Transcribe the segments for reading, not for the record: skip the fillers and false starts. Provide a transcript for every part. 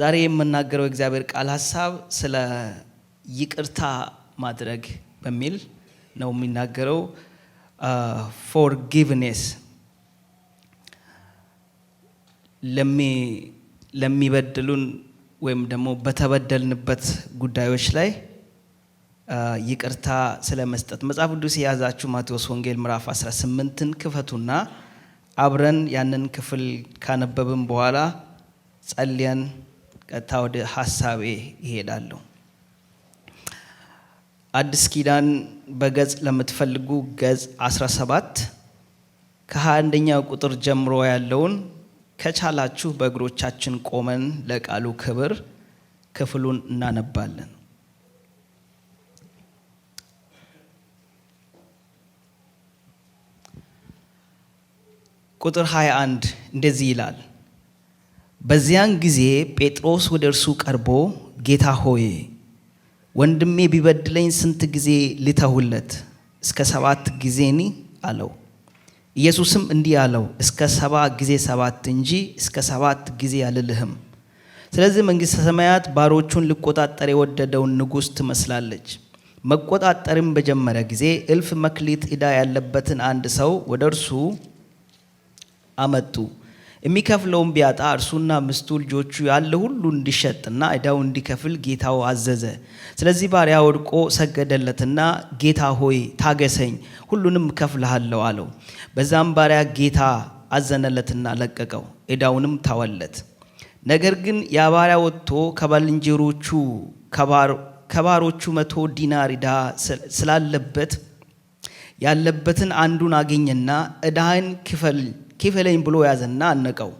ዛሬ የምናገረው እግዚአብሔር ቃል ሐሳብ ስለ ይቅርታ ማድረግ በሚል ነው የሚናገረው። forgiveness ለሚበድሉን ወይም ደግሞ በተበደልንበት ጉዳዮች ላይ ይቅርታ ስለመስጠት መጽሐፍ ቅዱስ የያዛችሁ ማቴዎስ ወንጌል ምዕራፍ 18ን ክፈቱና አብረን ያንን ክፍል ካነበብን በኋላ ጸልየን ቀጥታ ወደ ሐሳቤ ይሄዳለሁ። አዲስ ኪዳን በገጽ ለምትፈልጉ ገጽ 17 ከ21ኛው ቁጥር ጀምሮ ያለውን ከቻላችሁ በእግሮቻችን ቆመን ለቃሉ ክብር ክፍሉን እናነባለን። ቁጥር 21 እንደዚህ ይላል። በዚያን ጊዜ ጴጥሮስ ወደ እርሱ ቀርቦ ጌታ ሆይ ወንድሜ ቢበድለኝ ስንት ጊዜ ልተውለት? እስከ 7 ጊዜኒ አለው። ኢየሱስም እንዲህ አለው፣ እስከ 7 ጊዜ 7 እንጂ እስከ 7 ጊዜ አልልህም። ስለዚህ መንግሥተ ሰማያት ባሮቹን ሊቆጣጠር የወደደውን ንጉሥ ትመስላለች። መቆጣጠርም በጀመረ ጊዜ እልፍ መክሊት ዕዳ ያለበትን አንድ ሰው ወደ እርሱ አመጡ። የሚከፍለውን ቢያጣ እርሱና ሚስቱ ልጆቹ ያለ ሁሉ እንዲሸጥና ዕዳው እንዲከፍል ጌታው አዘዘ። ስለዚህ ባሪያ ወድቆ ሰገደለትና ጌታ ሆይ ታገሰኝ፣ ሁሉንም እከፍልሃለሁ አለው። በዛም ባሪያ ጌታ አዘነለትና ለቀቀው፣ ዕዳውንም ተወለት። ነገር ግን ያ ባሪያ ወጥቶ ከባልንጀሮቹ ከባሮቹ 100 ዲናር ዕዳ ስላለበት ያለበትን አንዱን አገኘና ዕዳህን ክፈለኝ ብሎ ያዘና አነቀው።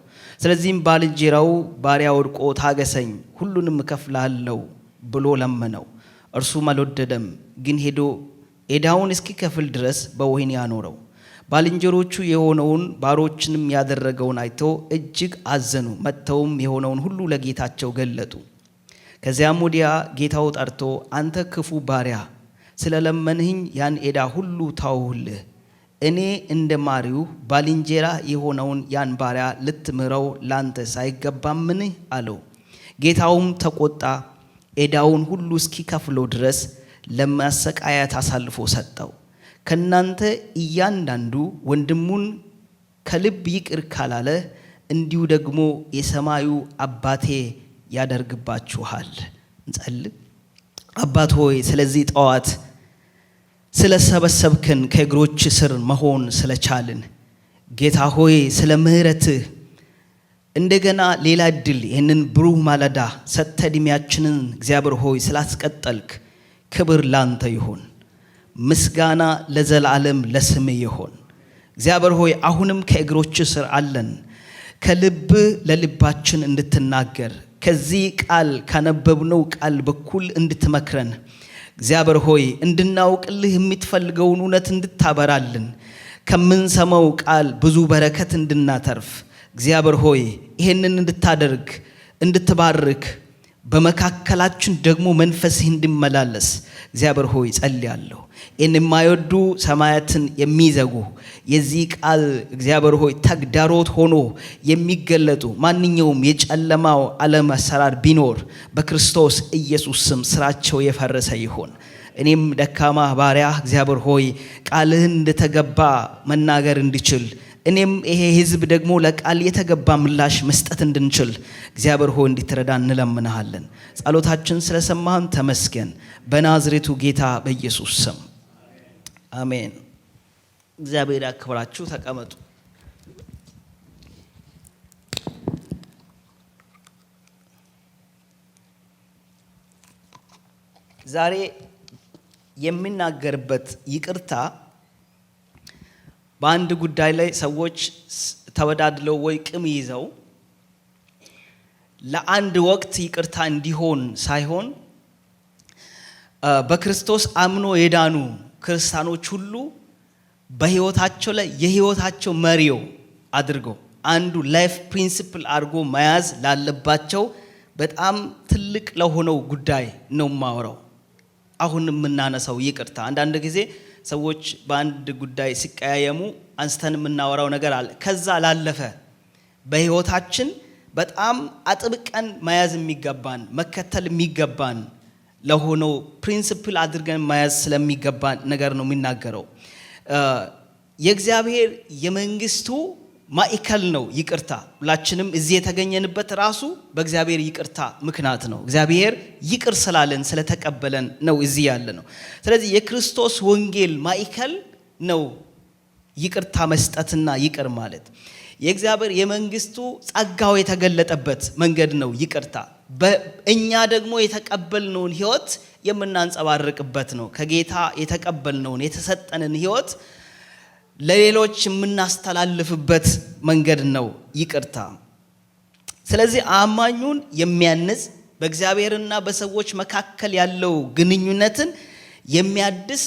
ስለዚህም ባልንጀራው ባሪያ ወድቆ ታገሰኝ፣ ሁሉንም እከፍልሃለሁ ብሎ ለመነው። እርሱም አልወደደም፣ ግን ሄዶ ዕዳውን እስኪከፍል ድረስ በወህኒ አኖረው። ባልንጀሮቹ የሆነውን ባሮችንም ያደረገውን አይተው እጅግ አዘኑ። መጥተውም የሆነውን ሁሉ ለጌታቸው ገለጡ። ከዚያም ወዲያ ጌታው ጠርቶ አንተ ክፉ ባሪያ፣ ስለለመንህኝ ያን ዕዳ ሁሉ ተውሁልህ። እኔ እንደ ማሪው ባልንጀራ የሆነውን ያን ባሪያ ልትምረው ላንተ ሳይገባምን አለው። ጌታውም ተቆጣ፣ ዕዳውን ሁሉ እስኪከፍለው ድረስ ለማሰቃየት አሳልፎ ሰጠው። ከናንተ እያንዳንዱ ወንድሙን ከልብ ይቅር ካላለ እንዲሁ ደግሞ የሰማዩ አባቴ ያደርግባችኋል። እንጸልይ። አባት ሆይ ስለዚህ ጠዋት ስለሰበሰብከን ከእግሮች ስር መሆን ስለቻልን ጌታ ሆይ ስለ ምሕረትህ እንደገና ሌላ እድል ይህንን ብሩህ ማለዳ ሰጥተህ ዕድሜያችንን እግዚአብሔር ሆይ ስላስቀጠልክ ክብር ላንተ ይሁን። ምስጋና ለዘላለም ለስምህ ይሁን። እግዚአብሔር ሆይ አሁንም ከእግሮች ስር አለን። ከልብ ለልባችን እንድትናገር ከዚህ ቃል ካነበብነው ቃል በኩል እንድትመክረን እግዚአብሔር ሆይ እንድናውቅልህ የምትፈልገውን እውነት እንድታበራልን ከምንሰማው ቃል ብዙ በረከት እንድናተርፍ እግዚአብሔር ሆይ ይሄንን እንድታደርግ እንድትባርክ በመካከላችን ደግሞ መንፈስህ እንዲመላለስ እግዚአብሔር ሆይ ጸልያለሁ። ይህን የማይወዱ ሰማያትን የሚዘጉ የዚህ ቃል እግዚአብሔር ሆይ ተግዳሮት ሆኖ የሚገለጡ ማንኛውም የጨለማው ዓለም አሰራር ቢኖር በክርስቶስ ኢየሱስ ስም ስራቸው የፈረሰ ይሁን። እኔም ደካማ ባሪያ እግዚአብሔር ሆይ ቃልህን እንደተገባ መናገር እንድችል እኔም ይሄ ሕዝብ ደግሞ ለቃል የተገባ ምላሽ መስጠት እንድንችል እግዚአብሔር ሆይ እንድትረዳ እንለምንሃለን። ጸሎታችን ስለሰማህን ተመስገን። በናዝሬቱ ጌታ በኢየሱስ ስም አሜን። እግዚአብሔር ያክብራችሁ። ተቀመጡ። ዛሬ የሚናገርበት ይቅርታ በአንድ ጉዳይ ላይ ሰዎች ተወዳድለው ወይ ቅም ይዘው ለአንድ ወቅት ይቅርታ እንዲሆን ሳይሆን በክርስቶስ አምኖ የዳኑ ክርስቲያኖች ሁሉ በህይወታቸው ላይ የህይወታቸው መሪው አድርገው አንዱ ላይፍ ፕሪንሲፕል አድርጎ መያዝ ላለባቸው በጣም ትልቅ ለሆነው ጉዳይ ነው ማወራው። አሁን የምናነሳው ይቅርታ አንዳንድ ጊዜ ሰዎች በአንድ ጉዳይ ሲቀያየሙ አንስተን የምናወራው ነገር አለ። ከዛ ላለፈ በህይወታችን በጣም አጥብቀን መያዝ የሚገባን መከተል የሚገባን ለሆነው ፕሪንሲፕል አድርገን መያዝ ስለሚገባን ነገር ነው የሚናገረው። የእግዚአብሔር የመንግስቱ ማዕከል ነው ይቅርታ። ሁላችንም እዚህ የተገኘንበት ራሱ በእግዚአብሔር ይቅርታ ምክንያት ነው። እግዚአብሔር ይቅር ስላለን ስለተቀበለን ነው እዚህ ያለ ነው። ስለዚህ የክርስቶስ ወንጌል ማዕከል ነው ይቅርታ መስጠትና ይቅር ማለት። የእግዚአብሔር የመንግስቱ ጸጋው የተገለጠበት መንገድ ነው ይቅርታ። እኛ ደግሞ የተቀበልነውን ህይወት የምናንጸባርቅበት ነው። ከጌታ የተቀበልነውን የተሰጠንን ህይወት ለሌሎች የምናስተላልፍበት መንገድ ነው ይቅርታ። ስለዚህ አማኙን የሚያንጽ በእግዚአብሔርና በሰዎች መካከል ያለው ግንኙነትን የሚያድስ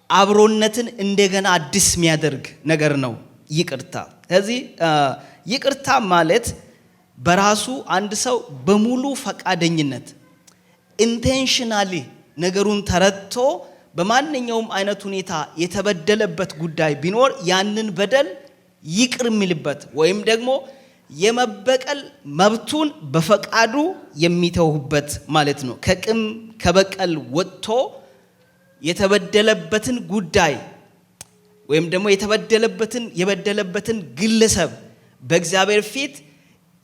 አብሮነትን እንደገና አዲስ የሚያደርግ ነገር ነው ይቅርታ። ስለዚህ ይቅርታ ማለት በራሱ አንድ ሰው በሙሉ ፈቃደኝነት ኢንቴንሽናሊ ነገሩን ተረድቶ በማንኛውም አይነት ሁኔታ የተበደለበት ጉዳይ ቢኖር ያንን በደል ይቅር የሚልበት ወይም ደግሞ የመበቀል መብቱን በፈቃዱ የሚተውበት ማለት ነው። ከቂም ከበቀል ወጥቶ የተበደለበትን ጉዳይ ወይም ደግሞ የበደለበትን ግለሰብ በእግዚአብሔር ፊት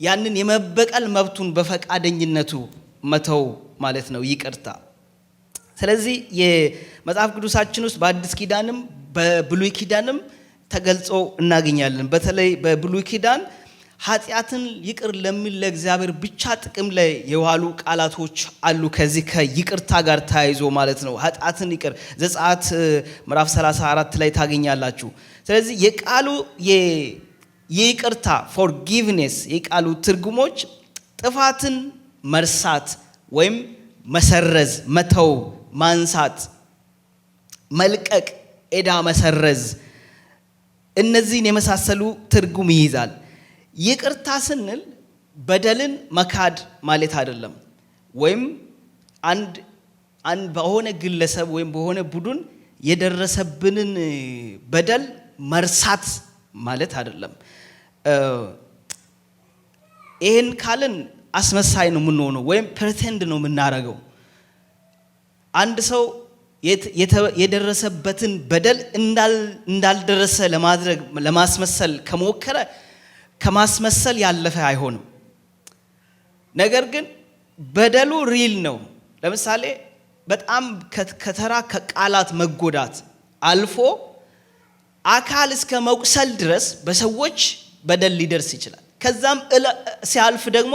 ያንን የመበቀል መብቱን በፈቃደኝነቱ መተው ማለት ነው ይቅርታ። ስለዚህ የመጽሐፍ ቅዱሳችን ውስጥ በአዲስ ኪዳንም በብሉይ ኪዳንም ተገልጾ እናገኛለን። በተለይ በብሉይ ኪዳን ኃጢአትን ይቅር ለሚል ለእግዚአብሔር ብቻ ጥቅም ላይ የዋሉ ቃላቶች አሉ። ከዚህ ከይቅርታ ጋር ተያይዞ ማለት ነው። ኃጢአትን ይቅር ዘጸአት ምዕራፍ 34 ላይ ታገኛላችሁ። ስለዚህ የቃሉ የይቅርታ ፎርጊቭኔስ የቃሉ ትርጉሞች ጥፋትን መርሳት ወይም መሰረዝ፣ መተው፣ ማንሳት፣ መልቀቅ፣ ዕዳ መሰረዝ፣ እነዚህን የመሳሰሉ ትርጉም ይይዛል። ይቅርታ ስንል በደልን መካድ ማለት አይደለም። ወይም አንድ በሆነ ግለሰብ ወይም በሆነ ቡድን የደረሰብንን በደል መርሳት ማለት አይደለም። ይህን ካልን አስመሳይ ነው የምንሆነው ወይም ፕሬቴንድ ነው የምናደርገው። አንድ ሰው የደረሰበትን በደል እንዳልደረሰ ለማድረግ ለማስመሰል ከሞከረ ከማስመሰል ያለፈ አይሆንም። ነገር ግን በደሉ ሪል ነው። ለምሳሌ በጣም ከተራ ከቃላት መጎዳት አልፎ አካል እስከ መቁሰል ድረስ በሰዎች በደል ሊደርስ ይችላል። ከዛም ሲያልፍ ደግሞ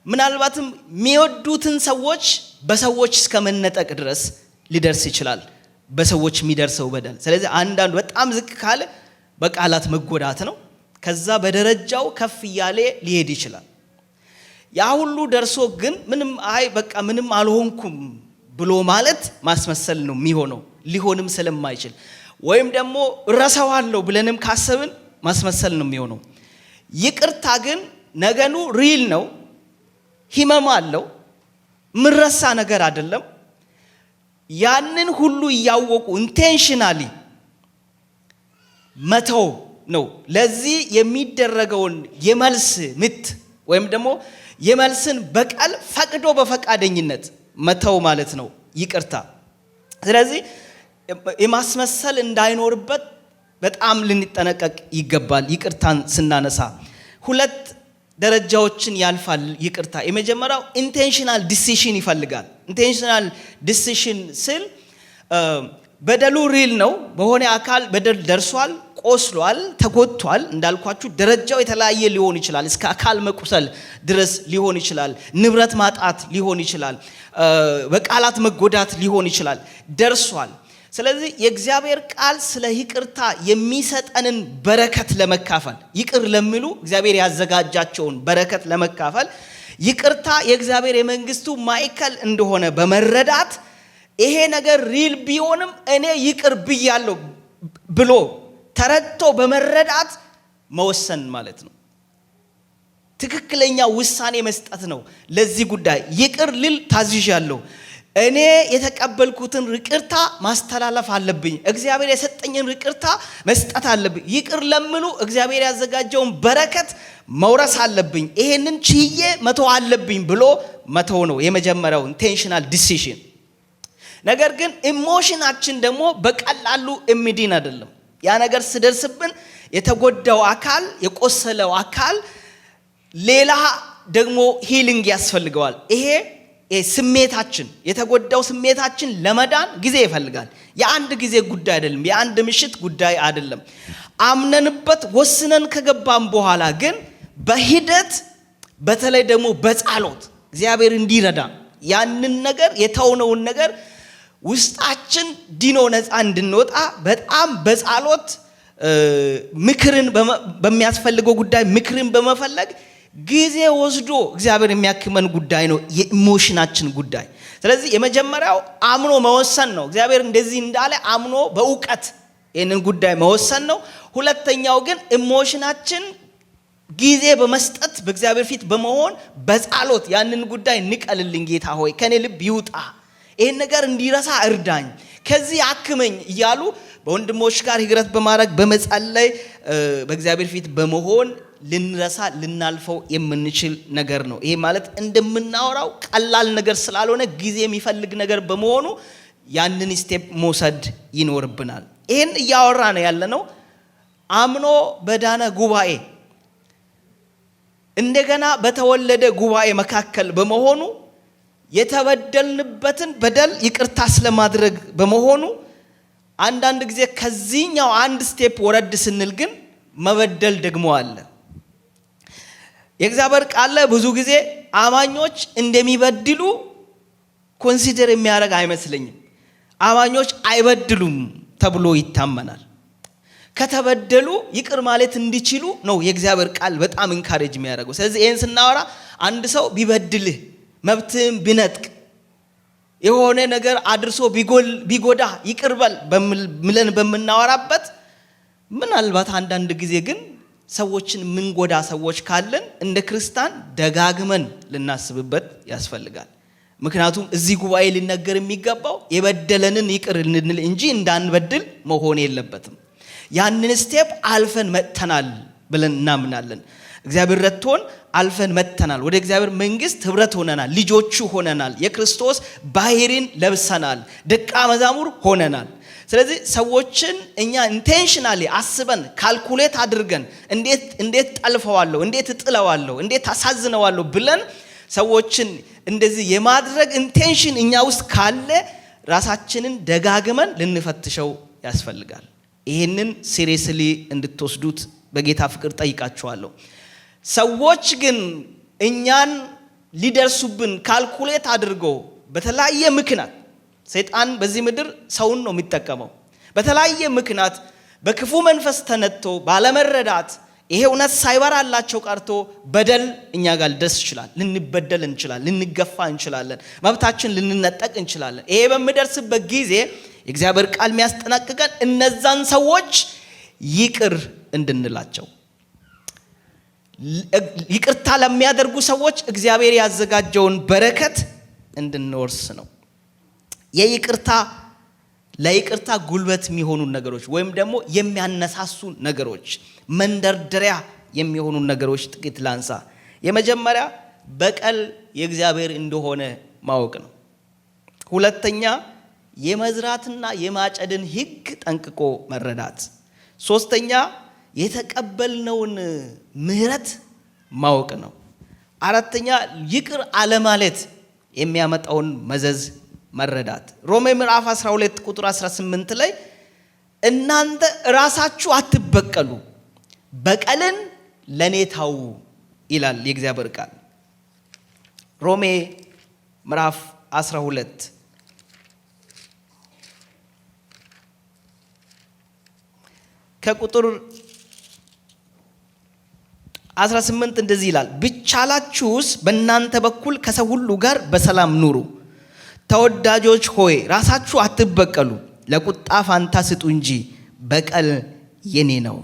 ምናልባትም የሚወዱትን ሰዎች በሰዎች እስከ መነጠቅ ድረስ ሊደርስ ይችላል በሰዎች የሚደርሰው በደል። ስለዚህ አንዳንዱ በጣም ዝቅ ካለ በቃላት መጎዳት ነው። ከዛ በደረጃው ከፍ እያለ ሊሄድ ይችላል። ያ ሁሉ ደርሶ ግን ምንም አልሆንኩም ብሎ ማለት ማስመሰል ነው የሚሆነው፣ ሊሆንም ስለማይችል ወይም ደግሞ እረሳዋለሁ ብለንም ካሰብን ማስመሰል ነው የሚሆነው። ይቅርታ ግን ነገኑ ሪል ነው፣ ህመም አለው፣ ምረሳ ነገር አይደለም። ያንን ሁሉ እያወቁ ኢንቴንሽናሊ መተው ነው። ለዚህ የሚደረገውን የመልስ ምት ወይም ደግሞ የመልስን በቀል ፈቅዶ በፈቃደኝነት መተው ማለት ነው ይቅርታ። ስለዚህ የማስመሰል እንዳይኖርበት በጣም ልንጠነቀቅ ይገባል። ይቅርታን ስናነሳ ሁለት ደረጃዎችን ያልፋል ይቅርታ። የመጀመሪያው ኢንቴንሽናል ዲሲሽን ይፈልጋል። ኢንቴንሽናል ዲሲሽን ስል በደሉ ሪል ነው፣ በሆነ አካል በደል ደርሷል፣ ቆስሏል፣ ተጎድቷል። እንዳልኳችሁ ደረጃው የተለያየ ሊሆን ይችላል። እስከ አካል መቁሰል ድረስ ሊሆን ይችላል። ንብረት ማጣት ሊሆን ይችላል። በቃላት መጎዳት ሊሆን ይችላል። ደርሷል። ስለዚህ የእግዚአብሔር ቃል ስለ ይቅርታ የሚሰጠንን በረከት ለመካፈል ይቅር ለሚሉ እግዚአብሔር ያዘጋጃቸውን በረከት ለመካፈል ይቅርታ የእግዚአብሔር የመንግስቱ ማዕከል እንደሆነ በመረዳት ይሄ ነገር ሪል ቢሆንም እኔ ይቅር ብያለሁ ብሎ ተረድቶ በመረዳት መወሰን ማለት ነው። ትክክለኛ ውሳኔ መስጠት ነው። ለዚህ ጉዳይ ይቅር ልል ታዝዣለሁ፣ እኔ የተቀበልኩትን ይቅርታ ማስተላለፍ አለብኝ። እግዚአብሔር የሰጠኝን ይቅርታ መስጠት አለብኝ። ይቅር ለምኑ እግዚአብሔር ያዘጋጀውን በረከት መውረስ አለብኝ። ይሄንን ችዬ መተው አለብኝ ብሎ መተው ነው የመጀመሪያው ኢንቴንሽናል ዲሲዥን። ነገር ግን ኢሞሽናችን ደግሞ በቀላሉ የሚድን አይደለም። ያ ነገር ሲደርስብን የተጎዳው አካል የቆሰለው አካል ሌላ ደግሞ ሂሊንግ ያስፈልገዋል። ይሄ ስሜታችን የተጎዳው ስሜታችን ለመዳን ጊዜ ይፈልጋል። የአንድ ጊዜ ጉዳይ አይደለም፣ የአንድ ምሽት ጉዳይ አይደለም። አምነንበት ወስነን ከገባን በኋላ ግን በሂደት በተለይ ደግሞ በጸሎት እግዚአብሔር እንዲረዳ ያንን ነገር የተውነውን ነገር ውስጣችን ዲኖ ነፃ እንድንወጣ በጣም በጸሎት ምክርን በሚያስፈልገው ጉዳይ ምክርን በመፈለግ ጊዜ ወስዶ እግዚአብሔር የሚያክመን ጉዳይ ነው የኢሞሽናችን ጉዳይ። ስለዚህ የመጀመሪያው አምኖ መወሰን ነው። እግዚአብሔር እንደዚህ እንዳለ አምኖ በእውቀት ይህንን ጉዳይ መወሰን ነው። ሁለተኛው ግን ኢሞሽናችን ጊዜ በመስጠት በእግዚአብሔር ፊት በመሆን በጸሎት ያንን ጉዳይ ንቀልልኝ ጌታ ሆይ ከኔ ልብ ይውጣ፣ ይህን ነገር እንዲረሳ እርዳኝ፣ ከዚህ አክመኝ እያሉ በወንድሞች ጋር ህብረት በማድረግ በመጸለይ በእግዚአብሔር ፊት በመሆን ልንረሳ ልናልፈው የምንችል ነገር ነው። ይሄ ማለት እንደምናወራው ቀላል ነገር ስላልሆነ ጊዜ የሚፈልግ ነገር በመሆኑ ያንን ስቴፕ መውሰድ ይኖርብናል። ይሄን እያወራ ነው ያለነው አምኖ በዳነ ጉባኤ እንደገና በተወለደ ጉባኤ መካከል በመሆኑ የተበደልንበትን በደል ይቅርታ ስለማድረግ በመሆኑ አንዳንድ ጊዜ ከዚህኛው አንድ ስቴፕ ወረድ ስንል ግን መበደል ደግሞ አለ። የእግዚአብሔር ቃል ብዙ ጊዜ አማኞች እንደሚበድሉ ኮንሲደር የሚያደርግ አይመስለኝም። አማኞች አይበድሉም ተብሎ ይታመናል። ከተበደሉ ይቅር ማለት እንዲችሉ ነው የእግዚአብሔር ቃል በጣም ኢንካሬጅ የሚያደርገው። ስለዚህ ይሄን ስናወራ አንድ ሰው ቢበድልህ መብትህን ቢነጥቅ የሆነ ነገር አድርሶ ቢጎዳ ይቅርበል ብለን በምናወራበት ምናልባት አንዳንድ ጊዜ ግን ሰዎችን ምንጎዳ ሰዎች ካለን እንደ ክርስቲያን ደጋግመን ልናስብበት ያስፈልጋል። ምክንያቱም እዚህ ጉባኤ ሊነገር የሚገባው የበደለንን ይቅር እንድንል እንጂ እንዳንበድል መሆን የለበትም። ያንን ስቴፕ አልፈን መጥተናል ብለን እናምናለን። እግዚአብሔር ረድቶን አልፈን መጥተናል። ወደ እግዚአብሔር መንግስት ህብረት ሆነናል፣ ልጆቹ ሆነናል፣ የክርስቶስ ባህሪን ለብሰናል፣ ደቀ መዛሙር ሆነናል። ስለዚህ ሰዎችን እኛ ኢንቴንሽናሊ አስበን ካልኩሌት አድርገን እንዴት ጠልፈዋለሁ፣ እንዴት እጥለዋለሁ፣ እንዴት አሳዝነዋለሁ ብለን ሰዎችን እንደዚህ የማድረግ ኢንቴንሽን እኛ ውስጥ ካለ ራሳችንን ደጋግመን ልንፈትሸው ያስፈልጋል። ይሄንን ሲሪየስሊ እንድትወስዱት በጌታ ፍቅር ጠይቃችኋለሁ። ሰዎች ግን እኛን ሊደርሱብን ካልኩሌት አድርገው በተለያየ ምክንያት ሰይጣን በዚህ ምድር ሰውን ነው የሚጠቀመው። በተለያየ ምክንያት በክፉ መንፈስ ተነጥቶ ባለመረዳት ይሄ እውነት ሳይበራላቸው ቀርቶ በደል እኛ ጋር ሊደርስ ይችላል። ልንበደል እንችላለን፣ ልንገፋ እንችላለን፣ መብታችን ልንነጠቅ እንችላለን። ይሄ በሚደርስበት ጊዜ የእግዚአብሔር ቃል የሚያስጠነቅቀን እነዛን ሰዎች ይቅር እንድንላቸው፣ ይቅርታ ለሚያደርጉ ሰዎች እግዚአብሔር ያዘጋጀውን በረከት እንድንወርስ ነው። ለይቅርታ ጉልበት የሚሆኑ ነገሮች ወይም ደግሞ የሚያነሳሱ ነገሮች፣ መንደርደሪያ የሚሆኑ ነገሮች ጥቂት ላንሳ። የመጀመሪያ በቀል የእግዚአብሔር እንደሆነ ማወቅ ነው። ሁለተኛ የመዝራትና የማጨድን ሕግ ጠንቅቆ መረዳት። ሶስተኛ የተቀበልነውን ምሕረት ማወቅ ነው። አራተኛ ይቅር አለማለት የሚያመጣውን መዘዝ መረዳት። ሮሜ ምዕራፍ 12 ቁጥር 18 ላይ እናንተ ራሳችሁ አትበቀሉ፣ በቀልን ለኔ ታው ይላል የእግዚአብሔር ቃል። ሮሜ ምዕራፍ 12 ከቁጥር 18 እንደዚህ ይላል፣ ቢቻላችሁስ በእናንተ በኩል ከሰው ሁሉ ጋር በሰላም ኑሩ። ተወዳጆች ሆይ ራሳችሁ አትበቀሉ፣ ለቁጣ ፋንታ ስጡ እንጂ በቀል የኔ ነው፣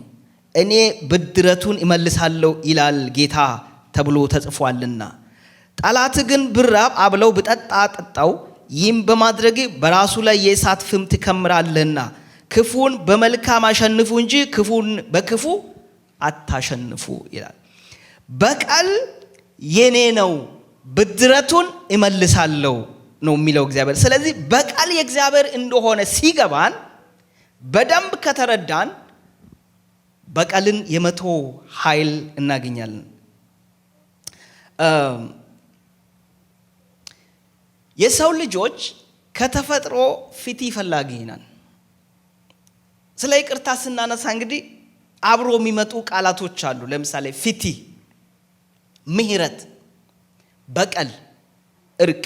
እኔ ብድረቱን እመልሳለሁ ይላል ጌታ ተብሎ ተጽፏልና። ጠላት ግን ብራብ አብለው ብጠጣ ጠጣው፣ ይህም በማድረግ በራሱ ላይ የእሳት ፍም ትከምራለህና ክፉን በመልካም አሸንፉ እንጂ ክፉን በክፉ አታሸንፉ ይላል። በቀል የኔ ነው ብድረቱን እመልሳለሁ ነው የሚለው እግዚአብሔር። ስለዚህ በቀል የእግዚአብሔር እንደሆነ ሲገባን በደንብ ከተረዳን በቀልን የመተው ኃይል እናገኛለን። የሰው ልጆች ከተፈጥሮ ፍቲ ፈላጊ ነን። ስለ ይቅርታ ስናነሳ እንግዲህ አብሮ የሚመጡ ቃላቶች አሉ። ለምሳሌ ፍቲ፣ ምህረት፣ በቀል፣ እርቅ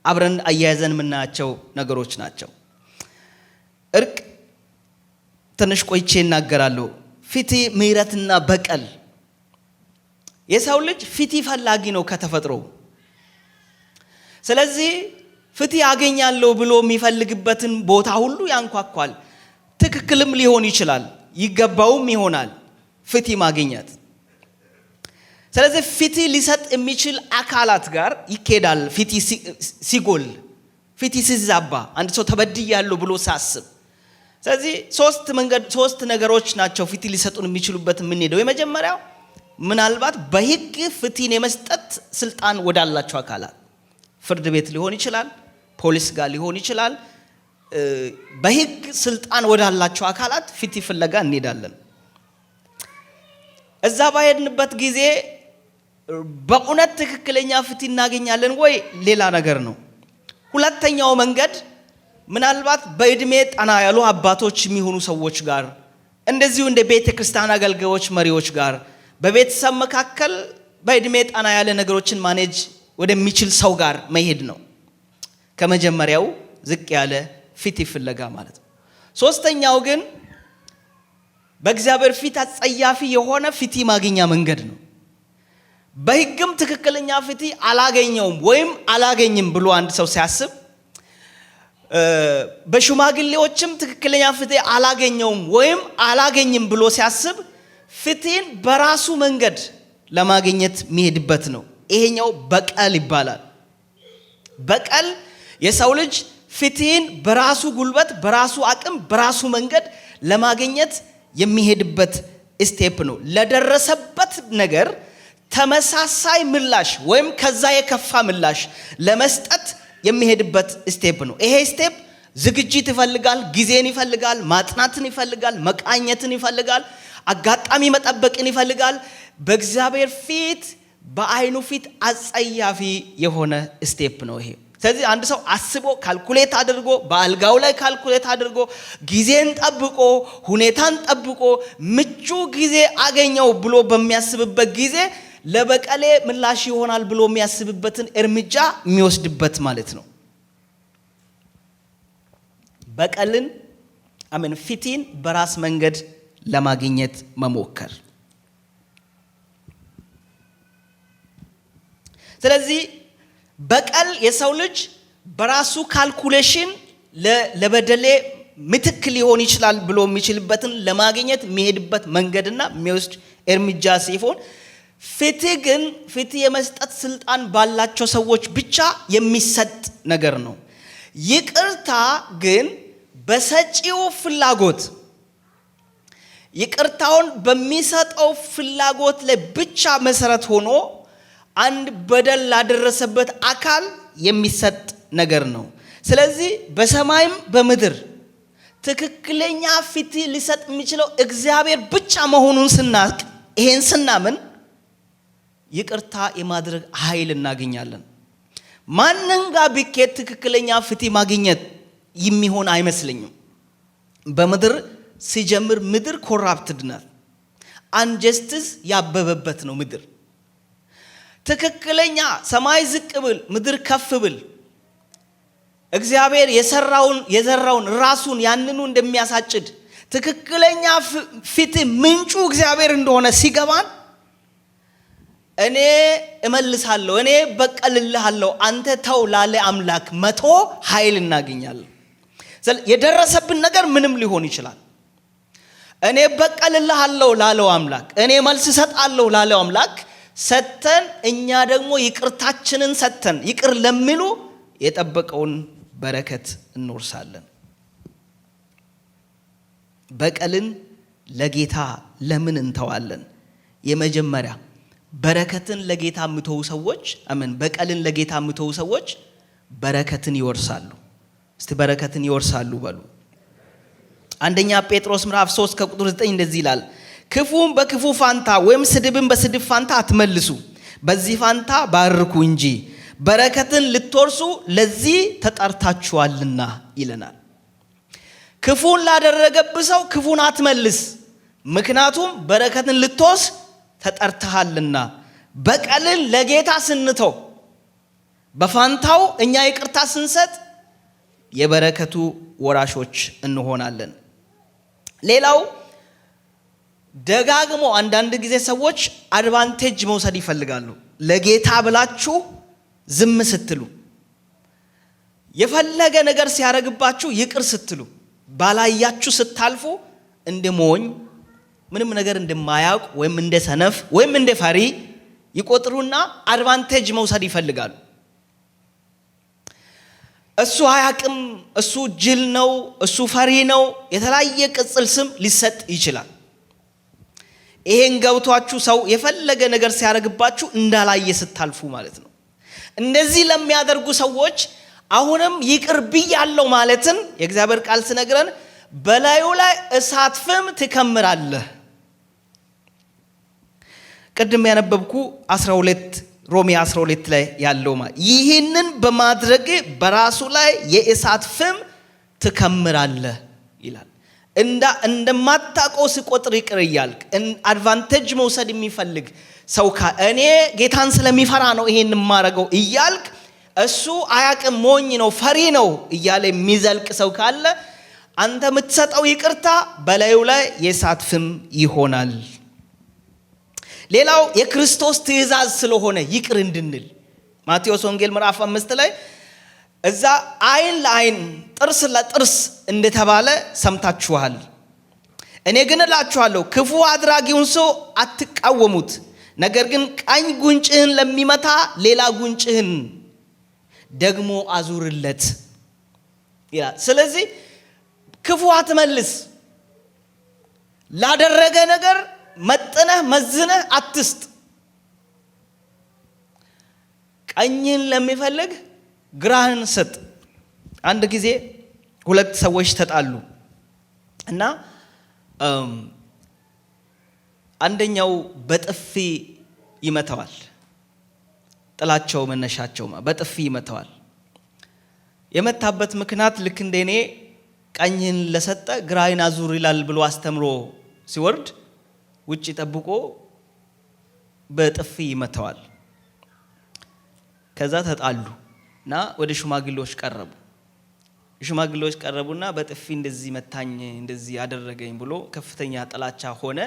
አብረን አያይዘን የምናያቸው ነገሮች ናቸው። እርቅ ትንሽ ቆይቼ እናገራለሁ። ፍቲ፣ ምህረትና በቀል የሰው ልጅ ፍቲ ፈላጊ ነው ከተፈጥሮ። ስለዚህ ፍቲ ያገኛለሁ ብሎ የሚፈልግበትን ቦታ ሁሉ ያንኳኳል። ትክክልም ሊሆን ይችላል፣ ይገባውም ይሆናል ፍቲ ማግኘት። ስለዚህ ፍቲ ሊሰጥ የሚችል አካላት ጋር ይኬዳል። ፍቲ ሲጎል፣ ፍቲ ሲዛባ፣ አንድ ሰው ተበድያለሁ ብሎ ሳስብ። ስለዚህ ሶስት ነገሮች ናቸው ፍቲ ሊሰጡን የሚችሉበት የምንሄደው። የመጀመሪያው ምናልባት በህግ ፍቲን የመስጠት ስልጣን ወዳላቸው አካላት፣ ፍርድ ቤት ሊሆን ይችላል፣ ፖሊስ ጋር ሊሆን ይችላል። በህግ ስልጣን ወዳላቸው አካላት ፍቲ ፍለጋ እንሄዳለን። እዛ ባሄድንበት ጊዜ በእውነት ትክክለኛ ፍቲ እናገኛለን ወይ ሌላ ነገር ነው። ሁለተኛው መንገድ ምናልባት በእድሜ ጠና ያሉ አባቶች የሚሆኑ ሰዎች ጋር፣ እንደዚሁ እንደ ቤተ ክርስቲያን አገልጋዮች መሪዎች ጋር፣ በቤተሰብ መካከል በእድሜ ጠና ያለ ነገሮችን ማኔጅ ወደሚችል ሰው ጋር መሄድ ነው ከመጀመሪያው ዝቅ ያለ ፍቲ ፍለጋ ማለት ነው። ሶስተኛው ግን በእግዚአብሔር ፊት አጸያፊ የሆነ ፍቲ ማግኛ መንገድ ነው። በህግም ትክክለኛ ፍቲ አላገኘውም ወይም አላገኝም ብሎ አንድ ሰው ሲያስብ፣ በሽማግሌዎችም ትክክለኛ ፍቲ አላገኘውም ወይም አላገኝም ብሎ ሲያስብ ፍቲን በራሱ መንገድ ለማግኘት የሚሄድበት ነው። ይሄኛው በቀል ይባላል። በቀል የሰው ልጅ ፍቲን በራሱ ጉልበት፣ በራሱ አቅም፣ በራሱ መንገድ ለማግኘት የሚሄድበት ስቴፕ ነው። ለደረሰበት ነገር ተመሳሳይ ምላሽ ወይም ከዛ የከፋ ምላሽ ለመስጠት የሚሄድበት ስቴፕ ነው። ይሄ ስቴፕ ዝግጅት ይፈልጋል፣ ጊዜን ይፈልጋል፣ ማጥናትን ይፈልጋል፣ መቃኘትን ይፈልጋል፣ አጋጣሚ መጠበቅን ይፈልጋል። በእግዚአብሔር ፊት በአይኑ ፊት አጸያፊ የሆነ ስቴፕ ነው ይሄ። ስለዚህ አንድ ሰው አስቦ ካልኩሌት አድርጎ በአልጋው ላይ ካልኩሌት አድርጎ ጊዜን ጠብቆ ሁኔታን ጠብቆ ምቹ ጊዜ አገኘው ብሎ በሚያስብበት ጊዜ ለበቀሌ ምላሽ ይሆናል ብሎ የሚያስብበትን እርምጃ የሚወስድበት ማለት ነው። በቀልን ፍቲን በራስ መንገድ ለማግኘት መሞከር። ስለዚህ በቀል የሰው ልጅ በራሱ ካልኩሌሽን ለበደሌ ምትክ ሊሆን ይችላል ብሎ የሚችልበትን ለማግኘት የሚሄድበት መንገድና የሚወስድ እርምጃ ሲሆን፣ ፍቲ ግን ፍቲ የመስጠት ስልጣን ባላቸው ሰዎች ብቻ የሚሰጥ ነገር ነው። ይቅርታ ግን በሰጪው ፍላጎት፣ ይቅርታውን በሚሰጠው ፍላጎት ላይ ብቻ መሰረት ሆኖ አንድ በደል ላደረሰበት አካል የሚሰጥ ነገር ነው። ስለዚህ በሰማይም በምድር ትክክለኛ ፍቲ ሊሰጥ የሚችለው እግዚአብሔር ብቻ መሆኑን ስናቅ፣ ይሄን ስናምን ይቅርታ የማድረግ ኃይል እናገኛለን። ማንን ጋር ቢኬድ ትክክለኛ ፍቲ ማግኘት የሚሆን አይመስለኝም። በምድር ሲጀምር ምድር ኮራፕትድ ናት። አንጀስቲስ ያበበበት ነው ምድር። ትክክለኛ ሰማይ ዝቅ ብል ምድር ከፍ ብል እግዚአብሔር የዘራውን ራሱን ያንኑ እንደሚያሳጭድ ትክክለኛ ፍቲ ምንጩ እግዚአብሔር እንደሆነ ሲገባን እኔ እመልሳለሁ፣ እኔ በቀልልሃለሁ፣ አንተ ተው ላለ አምላክ መቶ ኃይል እናገኛለን። የደረሰብን ነገር ምንም ሊሆን ይችላል። እኔ በቀልልሃለሁ ላለው አምላክ፣ እኔ መልስ ሰጣለሁ ላለው አምላክ ሰተን እኛ ደግሞ ይቅርታችንን ሰተን ይቅር ለሚሉ የጠበቀውን በረከት እንወርሳለን። በቀልን ለጌታ ለምን እንተዋለን? የመጀመሪያ በረከትን ለጌታ የምተው ሰዎች በቀልን ለጌታ የምተው ሰዎች በረከትን ይወርሳሉ። እስቲ በረከትን ይወርሳሉ በሉ። አንደኛ ጴጥሮስ ምዕራፍ 3 ከቁጥር 9 እንደዚህ ይላል፣ ክፉን በክፉ ፋንታ ወይም ስድብን በስድብ ፋንታ አትመልሱ፣ በዚህ ፋንታ ባርኩ እንጂ በረከትን ልትወርሱ ለዚህ ተጠርታችኋልና ይለናል። ክፉን ላደረገብህ ሰው ክፉን አትመልስ፣ ምክንያቱም በረከትን ልትወርስ ተጠርተሃልና። በቀልን ለጌታ ስንተው በፋንታው እኛ ይቅርታ ስንሰጥ የበረከቱ ወራሾች እንሆናለን። ሌላው ደጋግሞ አንዳንድ ጊዜ ሰዎች አድቫንቴጅ መውሰድ ይፈልጋሉ። ለጌታ ብላችሁ ዝም ስትሉ፣ የፈለገ ነገር ሲያረግባችሁ ይቅር ስትሉ፣ ባላያችሁ ስታልፉ እንደ ሞኝ ምንም ነገር እንደማያውቅ ወይም እንደ ሰነፍ ወይም እንደ ፈሪ ይቆጥሩና አድቫንቴጅ መውሰድ ይፈልጋሉ። እሱ አያቅም፣ እሱ ጅል ነው፣ እሱ ፈሪ ነው፣ የተለያየ ቅጽል ስም ሊሰጥ ይችላል። ይሄን ገብቷችሁ ሰው የፈለገ ነገር ሲያረግባችሁ እንዳላየ ስታልፉ ማለት ነው። እንደዚህ ለሚያደርጉ ሰዎች አሁንም ይቅር ብያለሁ ማለትን የእግዚአብሔር ቃል ሲነግረን በላዩ ላይ እሳት ፍም ትከምራለህ። ቅድም ያነበብኩ 12 ሮሜ 12 ላይ ያለው ይህንን በማድረግ በራሱ ላይ የእሳት ፍም ትከምራለህ ይላል። እንደማታውቀው ሲቆጥር ይቅር እያልክ አድቫንቴጅ መውሰድ የሚፈልግ ሰው እኔ ጌታን ስለሚፈራ ነው ይሄን የማረገው እያልክ እሱ አያቅም፣ ሞኝ ነው፣ ፈሪ ነው እያለ የሚዘልቅ ሰው ካለ አንተ የምትሰጠው ይቅርታ በላዩ ላይ የእሳት ፍም ይሆናል። ሌላው የክርስቶስ ትእዛዝ ስለሆነ ይቅር እንድንል ማቴዎስ ወንጌል ምዕራፍ 5 ላይ እዛ አይን ለአይን ጥርስ ለጥርስ እንደተባለ ሰምታችኋል። እኔ ግን እላችኋለሁ ክፉ አድራጊውን ሰው አትቃወሙት፣ ነገር ግን ቀኝ ጉንጭህን ለሚመታ ሌላ ጉንጭህን ደግሞ አዙርለት ይላል። ስለዚህ ክፉ አትመልስ፣ ላደረገ ነገር መጥነህ መዝነህ አትስጥ። ቀኝን ለሚፈልግ ግራህን ስጥ። አንድ ጊዜ ሁለት ሰዎች ተጣሉ እና አንደኛው በጥፊ ይመታዋል። ጥላቸው መነሻቸው በጥፊ ይመታዋል። የመታበት ምክንያት ልክ እንደኔ ቀኝን ለሰጠ ግራህን አዙር ይላል ብሎ አስተምሮ ሲወርድ ውጪ ጠብቆ በጥፊ ይመታዋል። ከዛ ተጣሉ እና ወደ ሽማግሌዎች ቀረቡ። ሽማግሌዎች ቀረቡና በጥፊ እንደዚህ መታኝ፣ እንደዚህ ያደረገኝ ብሎ ከፍተኛ ጥላቻ ሆነ።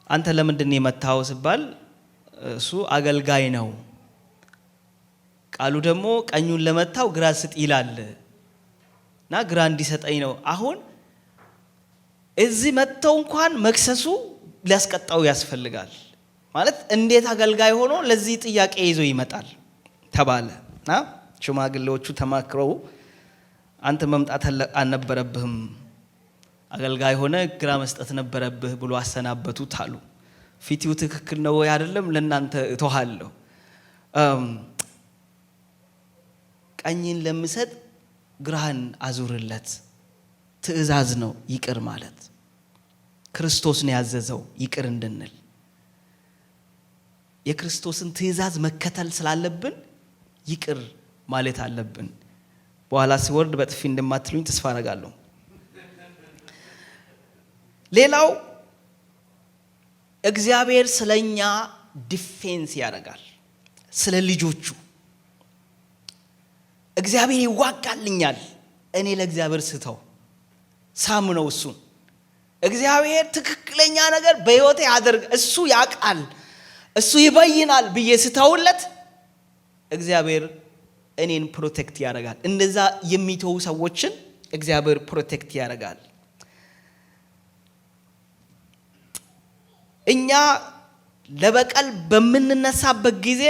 አንተ ለምንድን ነው የመታው ሲባል እሱ አገልጋይ ነው፣ ቃሉ ደግሞ ቀኙን ለመታው ግራ ስጥ ይላል እና ግራ እንዲሰጠኝ ነው። አሁን እዚህ መተው እንኳን መክሰሱ ሊያስቀጣው ያስፈልጋል ማለት እንዴት አገልጋይ ሆኖ ለዚህ ጥያቄ ይዞ ይመጣል ተባለ እና ሽማግሌዎቹ ተማክረው አንተ መምጣት አልነበረብህም፣ አገልጋይ ሆነ ግራ መስጠት ነበረብህ ብሎ አሰናበቱት አሉ። ፊቲው ትክክል ነው ወይ አይደለም ለእናንተ እተዋለሁ። ቀኝን ለምሰጥ ግራህን አዙርለት ትእዛዝ ነው ይቅር ማለት። ክርስቶስ ነው ያዘዘው ይቅር እንድንል። የክርስቶስን ትእዛዝ መከተል ስላለብን ይቅር ማለት አለብን። በኋላ ሲወርድ በጥፊ እንደማትሉኝ ተስፋ አደርጋለሁ። ሌላው እግዚአብሔር ስለኛ ዲፌንስ ያደርጋል። ስለ ልጆቹ እግዚአብሔር ይዋጋልኛል። እኔ ለእግዚአብሔር ስተው ሳምነው እሱን እግዚአብሔር ትክክለኛ ነገር በህይወቴ ያደርግ እሱ ያቃል እሱ ይበይናል ብዬ ስተውለት እግዚአብሔር እኔን ፕሮቴክት ያደርጋል። እንደዛ የሚተው ሰዎችን እግዚአብሔር ፕሮቴክት ያደርጋል። እኛ ለበቀል በምንነሳበት ጊዜ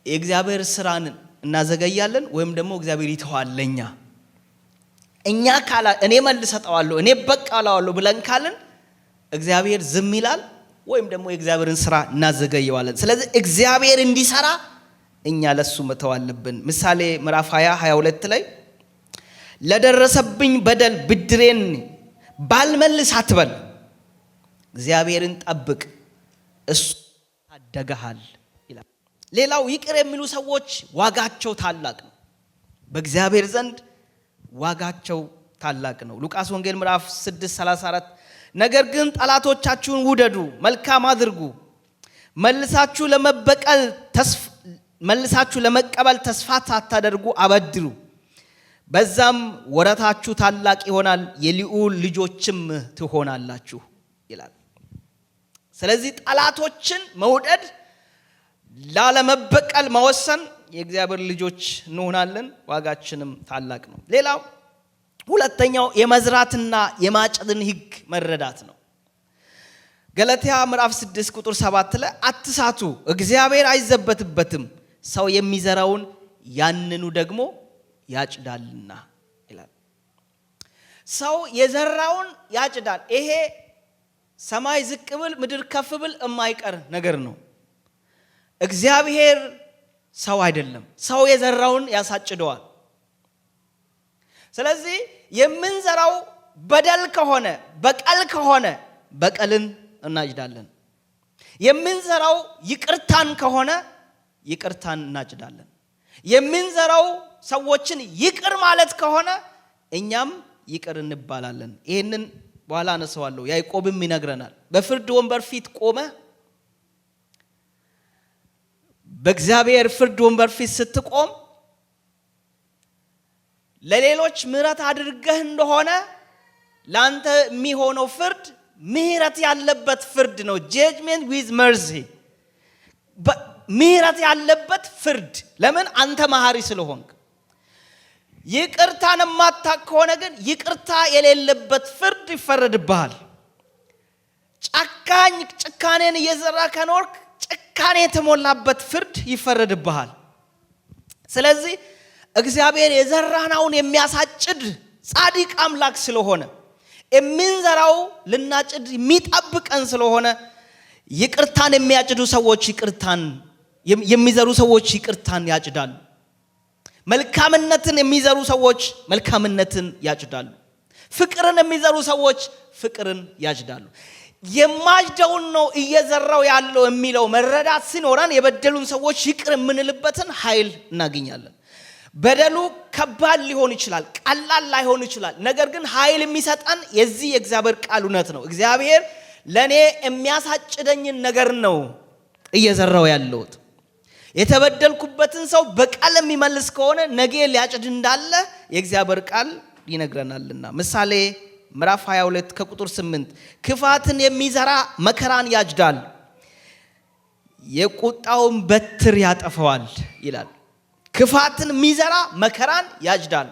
የእግዚአብሔር ስራን እናዘገያለን ወይም ደግሞ እግዚአብሔር ይተዋለኛ እኛ ካላ እኔ መልሰጣዋለሁ እኔ በቃላዋለሁ ብለን ካልን እግዚአብሔር ዝም ይላል ወይም ደግሞ የእግዚአብሔርን ስራ እናዘገየዋለን። ስለዚህ እግዚአብሔር እንዲሰራ እኛ ለሱ መተው አለብን። ምሳሌ ምዕራፍ 22 ላይ ለደረሰብኝ በደል ብድሬን ባልመልስ አትበል፣ እግዚአብሔርን ጠብቅ እሱ ታደገሃል ይላል። ሌላው ይቅር የሚሉ ሰዎች ዋጋቸው ታላቅ ነው። በእግዚአብሔር ዘንድ ዋጋቸው ታላቅ ነው። ሉቃስ ወንጌል ምዕራፍ 6:34 ነገር ግን ጠላቶቻችሁን ውደዱ፣ መልካም አድርጉ፣ መልሳችሁ ለመቀበል ተስፋ ሳታደርጉ አበድሩ፣ በዛም ወረታችሁ ታላቅ ይሆናል፣ የልዑል ልጆችም ትሆናላችሁ ይላል። ስለዚህ ጠላቶችን መውደድ ላለመበቀል መወሰን የእግዚአብሔር ልጆች እንሆናለን፣ ዋጋችንም ታላቅ ነው። ሌላው ሁለተኛው የመዝራትና የማጨድን ሕግ መረዳት ነው። ገላትያ ምዕራፍ 6:7 ላይ አትሳቱ፣ እግዚአብሔር አይዘበትበትም፣ ሰው የሚዘራውን ያንኑ ደግሞ ያጭዳልና ይላል። ሰው የዘራውን ያጭዳል። ይሄ ሰማይ ዝቅ ብል ምድር ከፍ ብል የማይቀር ነገር ነው። እግዚአብሔር ሰው አይደለም። ሰው የዘራውን ያሳጭደዋል። ስለዚህ የምንዘራው በደል ከሆነ በቀል ከሆነ በቀልን እናጭዳለን። የምንዘራው ይቅርታን ከሆነ ይቅርታን እናጭዳለን። የምንዘራው ሰዎችን ይቅር ማለት ከሆነ እኛም ይቅር እንባላለን። ይሄንን በኋላ አነሳዋለሁ። ያዕቆብም ይነግረናል። በፍርድ ወንበር ፊት ቆመ በእግዚአብሔር ፍርድ ወንበር ፊት ስትቆም ለሌሎች ምህረት አድርገህ እንደሆነ ላንተ የሚሆነው ፍርድ ምህረት ያለበት ፍርድ ነው። judgment with mercy ምህረት ያለበት ፍርድ። ለምን? አንተ መሐሪ ስለሆንክ። ይቅርታን ማታክ ከሆነ ግን ይቅርታ የሌለበት ፍርድ ይፈረድብሃል። ጭካኔን እየዘራ ከኖርክ ጭካኔ የተሞላበት ፍርድ ይፈረድብሃል። ስለዚህ እግዚአብሔር የዘራናውን የሚያሳጭድ ጻድቅ አምላክ ስለሆነ የምንዘራው ልናጭድ የሚጠብቀን ስለሆነ ይቅርታን የሚያጭዱ ሰዎች የሚዘሩ ሰዎች ይቅርታን ያጭዳሉ። መልካምነትን የሚዘሩ ሰዎች መልካምነትን ያጭዳሉ። ፍቅርን የሚዘሩ ሰዎች ፍቅርን ያጭዳሉ። የማጭደውን ነው እየዘራው ያለው የሚለው መረዳት ሲኖረን የበደሉን ሰዎች ይቅር የምንልበትን ኃይል እናገኛለን። በደሉ ከባድ ሊሆን ይችላል፣ ቀላል ላይሆን ይችላል። ነገር ግን ኃይል የሚሰጠን የዚህ የእግዚአብሔር ቃል እውነት ነው። እግዚአብሔር ለኔ የሚያሳጭደኝን ነገር ነው እየዘራው ያለሁት። የተበደልኩበትን ሰው በቀል የሚመልስ ከሆነ ነገ ሊያጭድ እንዳለ የእግዚአብሔር ቃል ይነግረናልና። ምሳሌ ምዕራፍ 22 ከቁጥር 8 ክፋትን የሚዘራ መከራን ያጭዳል፣ የቁጣውን በትር ያጠፈዋል ይላል። ክፋትን የሚዘራ መከራን ያጭዳል፣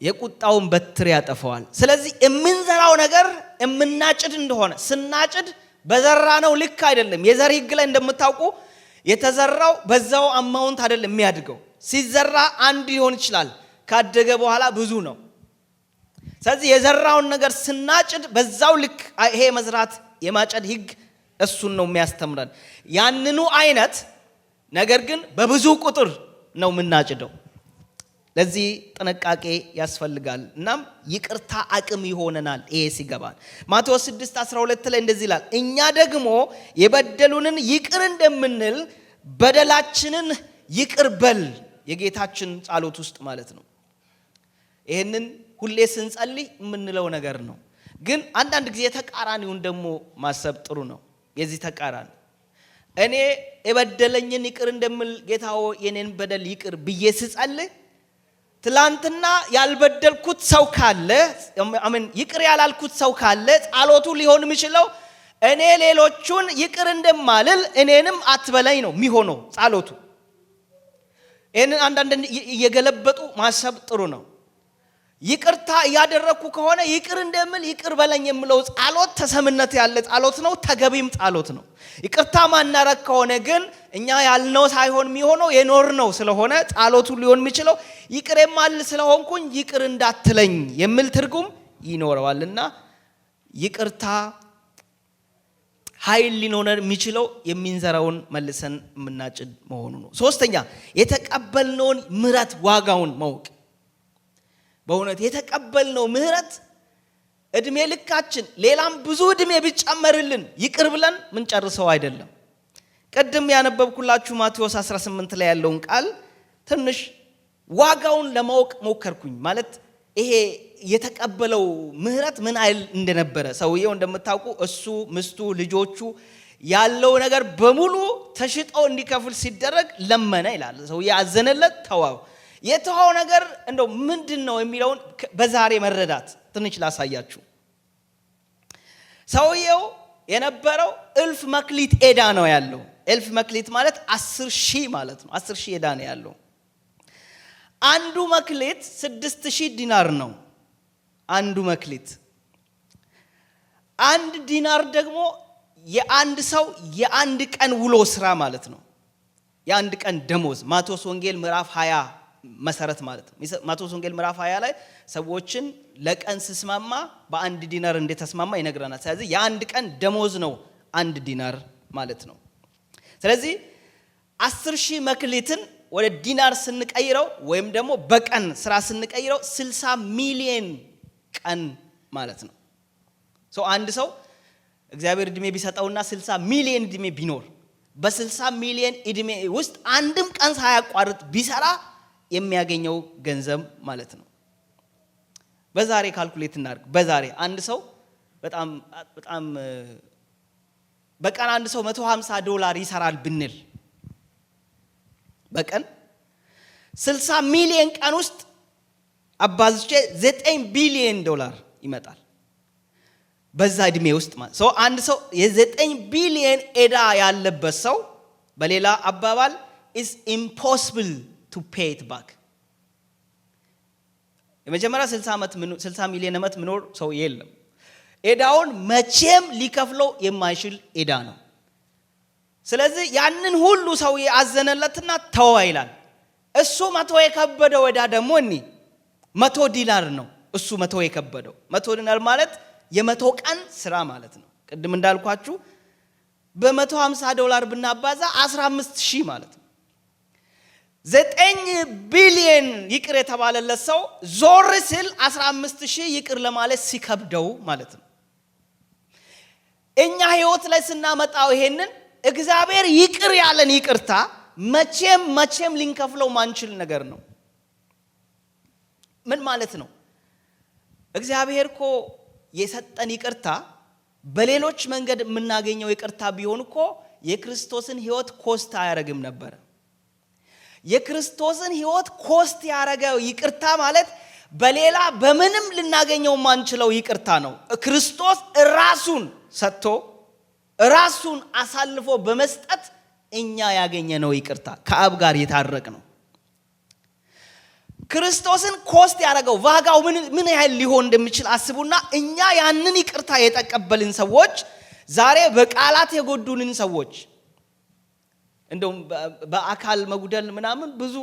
የቁጣውን በትር ያጠፈዋል። ስለዚህ የምንዘራው ነገር የምናጭድ እንደሆነ ስናጭድ በዘራነው ልክ አይደለም። የዘር ሕግ ላይ እንደምታውቁ የተዘራው በዛው አማውንት አይደለም የሚያድገው። ሲዘራ አንድ ሊሆን ይችላል፣ ካደገ በኋላ ብዙ ነው። ስለዚህ የዘራውን ነገር ስናጭድ በዛው ልክ ይሄ መዝራት የማጨድ ሕግ እሱን ነው የሚያስተምረን። ያንኑ አይነት ነገር ግን በብዙ ቁጥር ነው የምናጭደው። ለዚህ ጥንቃቄ ያስፈልጋል። እናም ይቅርታ አቅም ይሆነናል ይሄ ሲገባን። ማቴዎስ 6:12 ላይ እንደዚህ ይላል፣ እኛ ደግሞ የበደሉንን ይቅር እንደምንል በደላችንን ይቅር በል። የጌታችን ጸሎት ውስጥ ማለት ነው። ይሄንን ሁሌ ስንጸልይ የምንለው ነገር ነው። ግን አንዳንድ ጊዜ ተቃራኒውን ደግሞ ማሰብ ጥሩ ነው። የዚህ ተቃራኒ እኔ የበደለኝን ይቅር እንደምል ጌታው የኔን በደል ይቅር ብዬ ስጸልይ ትላንትና ያልበደልኩት ሰው ካለ ይቅር ያላልኩት ሰው ካለ ጸሎቱ ሊሆን የሚችለው እኔ ሌሎቹን ይቅር እንደማልል እኔንም አትበለኝ ነው የሚሆነው ጸሎቱ። ይሄንን አንዳንድ እየገለበጡ ማሰብ ጥሩ ነው። ይቅርታ ያደረኩ ከሆነ ይቅር እንደምል ይቅር በለኝ የምለው ጸሎት ተሰምነት ያለ ጸሎት ነው፣ ተገቢም ጸሎት ነው። ይቅርታ ማናረክ ከሆነ ግን እኛ ያልነው ሳይሆን የሚሆነው የኖርነው ስለሆነ ጸሎቱ ሊሆን የሚችለው ይቅር የማል ስለሆንኩኝ ይቅር እንዳትለኝ የሚል ትርጉም ይኖረዋልና ይቅርታ ኃይል ሊኖር የሚችለው የሚንዘራውን መልሰን የምናጭድ መሆኑ ነው። ሶስተኛ የተቀበልነውን ምህረት ዋጋውን ማወቅ። በእውነት የተቀበልነው ምህረት እድሜ ልካችን ሌላም ብዙ እድሜ ቢጨመርልን ይቅር ብለን ምን ጨርሰው አይደለም። ቀደም ያነበብኩላችሁ ማቴዎስ 18 ላይ ያለውን ቃል ትንሽ ዋጋውን ለማወቅ ሞከርኩኝ። ማለት ይሄ የተቀበለው ምህረት ምን አይል እንደነበረ ሰውየው እንደምታውቁ እሱ ምስቱ ልጆቹ ያለው ነገር በሙሉ ተሽጠው እንዲከፍል ሲደረግ ለመነ ይላል። ሰውዬ አዘነለት፣ ተዋው። የተዋው ነገር እንደው ምንድነው የሚለውን በዛሬ መረዳት ትንሽ ላሳያችሁ። ሰውየው የነበረው 1000 መክሊት ዕዳ ነው ያለው። 1000 መክሊት ማለት 10,000 ማለት ነው። 10,000 ዕዳ ነው ያለው። አንዱ መክሊት 6000 ዲናር ነው። አንዱ መክሊት 1 ዲናር ደግሞ የአንድ ሰው የአንድ ቀን ውሎ ስራ ማለት ነው። የአንድ ቀን ደሞዝ ማቴዎስ ወንጌል ምዕራፍ 20 መሰረት ማለት ነው። ማቴዎስ ወንጌል ምዕራፍ 20 ላይ ሰዎችን ለቀን ሲስማማ በ1 ዲናር እንደተስማማ ይነግረናል። ስለዚህ የአንድ ቀን ደሞዝ ነው 1 ዲናር ማለት ነው። ስለዚህ 10,000 መክሊትን ወደ ዲናር ስንቀይረው ወይም ደግሞ በቀን ስራ ስንቀይረው 60 ሚሊዮን ቀን ማለት ነው። አንድ ሰው እግዚአብሔር እድሜ ቢሰጠውና 60 ሚሊዮን እድሜ ቢኖር በ60 ሚሊዮን እድሜ ውስጥ አንድም ቀን ሳያቋርጥ ቢሰራ የሚያገኘው ገንዘብ ማለት ነው። በዛሬ ካልኩሌት እናድርግ። በዛሬ አንድ ሰው በጣም በቀን አንድ ሰው $150 ይሰራል ብንል በቀን 60 ሚሊዮን ቀን ውስጥ አባዝቼ $9 ቢሊዮን ይመጣል በዛ እድሜ ውስጥ ማለት ነው። አንድ ሰው የ9 ቢሊዮን ዕዳ ያለበት ሰው በሌላ አባባል is impossible to pay it back። የመጀመሪያ 60 ሚሊዮን ዓመት ምኖር ሰው የለም። ዕዳውን መቼም ሊከፍለው የማይችል ዕዳ ነው። ስለዚህ ያንን ሁሉ ሰው ያዘነለትና ተወው ይላል። እሱ 100 የከበደው ዕዳ ደግሞ 100 ዲናር ነው። እሱ 100 የከበደው 100 ዲናር ማለት የ100 ቀን ስራ ማለት ነው። ቅድም እንዳልኳችሁ በ$150 ብናባዛ 15,000 ማለት ነው። 9 ቢሊዮን ይቅር የተባለለት ሰው ዞር ሲል 15,000 ይቅር ለማለት ሲከብደው ማለት ነው። እኛ ህይወት ላይ ስናመጣው ይሄንን እግዚአብሔር ይቅር ያለን ይቅርታ መቼም ሊንከፍለው ማንችል ነገር ነው። ምን ማለት ነው? እግዚአብሔር እኮ የሰጠን ይቅርታ በሌሎች መንገድ የምናገኘው ይቅርታ ቢሆን እኮ የክርስቶስን ህይወት ኮስት አያረግም ነበር። የክርስቶስን ህይወት ኮስት ያረገው ይቅርታ ማለት በሌላ በምንም ልናገኘው ማንችለው ይቅርታ ነው። ክርስቶስ ራሱን ሰጥቶ ራሱን አሳልፎ በመስጠት እኛ ያገኘነው ይቅርታ ከአብ ጋር የታረቅ ነው። ክርስቶስን ኮስት ያረገው ዋጋው ምን ያህል ሊሆን እንደሚችል አስቡና እኛ ያንን ይቅርታ የተቀበልን ሰዎች ዛሬ በቃላት የጎዱንን ሰዎች እንደውም በአካል መጉደል ምናምን ብዙ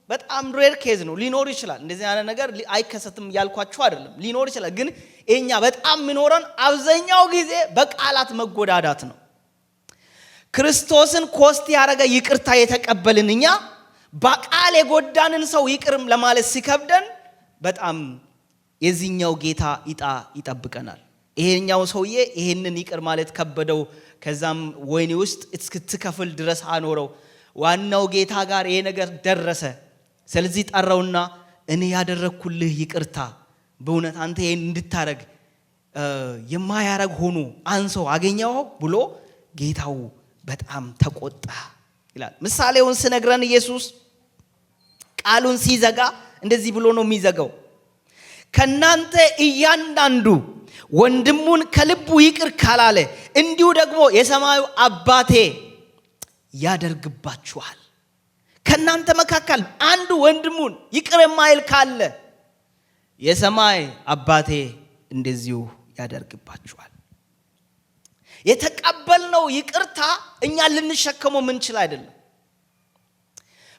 በጣም ሬር ኬዝ ነው። ሊኖር ይችላል፣ እንደዚህ አይነት ነገር አይከሰትም ያልኳችሁ አይደለም፣ ሊኖር ይችላል። ግን እኛ በጣም ምኖረን አብዛኛው ጊዜ በቃላት መጎዳዳት ነው። ክርስቶስን ኮስት ያረገ ይቅርታ የተቀበልን እኛ በቃል የጎዳንን ሰው ይቅርም ለማለት ሲከብደን በጣም የዚህኛው ጌታ ይጣ ይጠብቀናል። ይሄኛው ሰውዬ ይሄንን ይቅር ማለት ከበደው። ከዛም ወይኔ ውስጥ እስክትከፍል ድረስ አኖረው። ዋናው ጌታ ጋር ይሄ ነገር ደረሰ። ስለዚህ ጠራውና እኔ ያደረኩልህ ይቅርታ በእውነት አንተ ይሄን እንድታረግ የማያረግ ሆኖ አንሶ አገኘው ብሎ ጌታው በጣም ተቆጣ ይላል። ምሳሌውን ሲነግረን ኢየሱስ ቃሉን ሲዘጋ እንደዚህ ብሎ ነው የሚዘጋው። ከናንተ እያንዳንዱ ወንድሙን ከልቡ ይቅር ካላለ እንዲሁ ደግሞ የሰማዩ አባቴ ያደርግባችኋል። ከናንተ መካከል አንዱ ወንድሙን ይቅር የማይል ካለ የሰማይ አባቴ እንደዚሁ ያደርግባችኋል። የተቀበልነው ይቅርታ እኛ ልንሸከመው ምንችል አይደለም።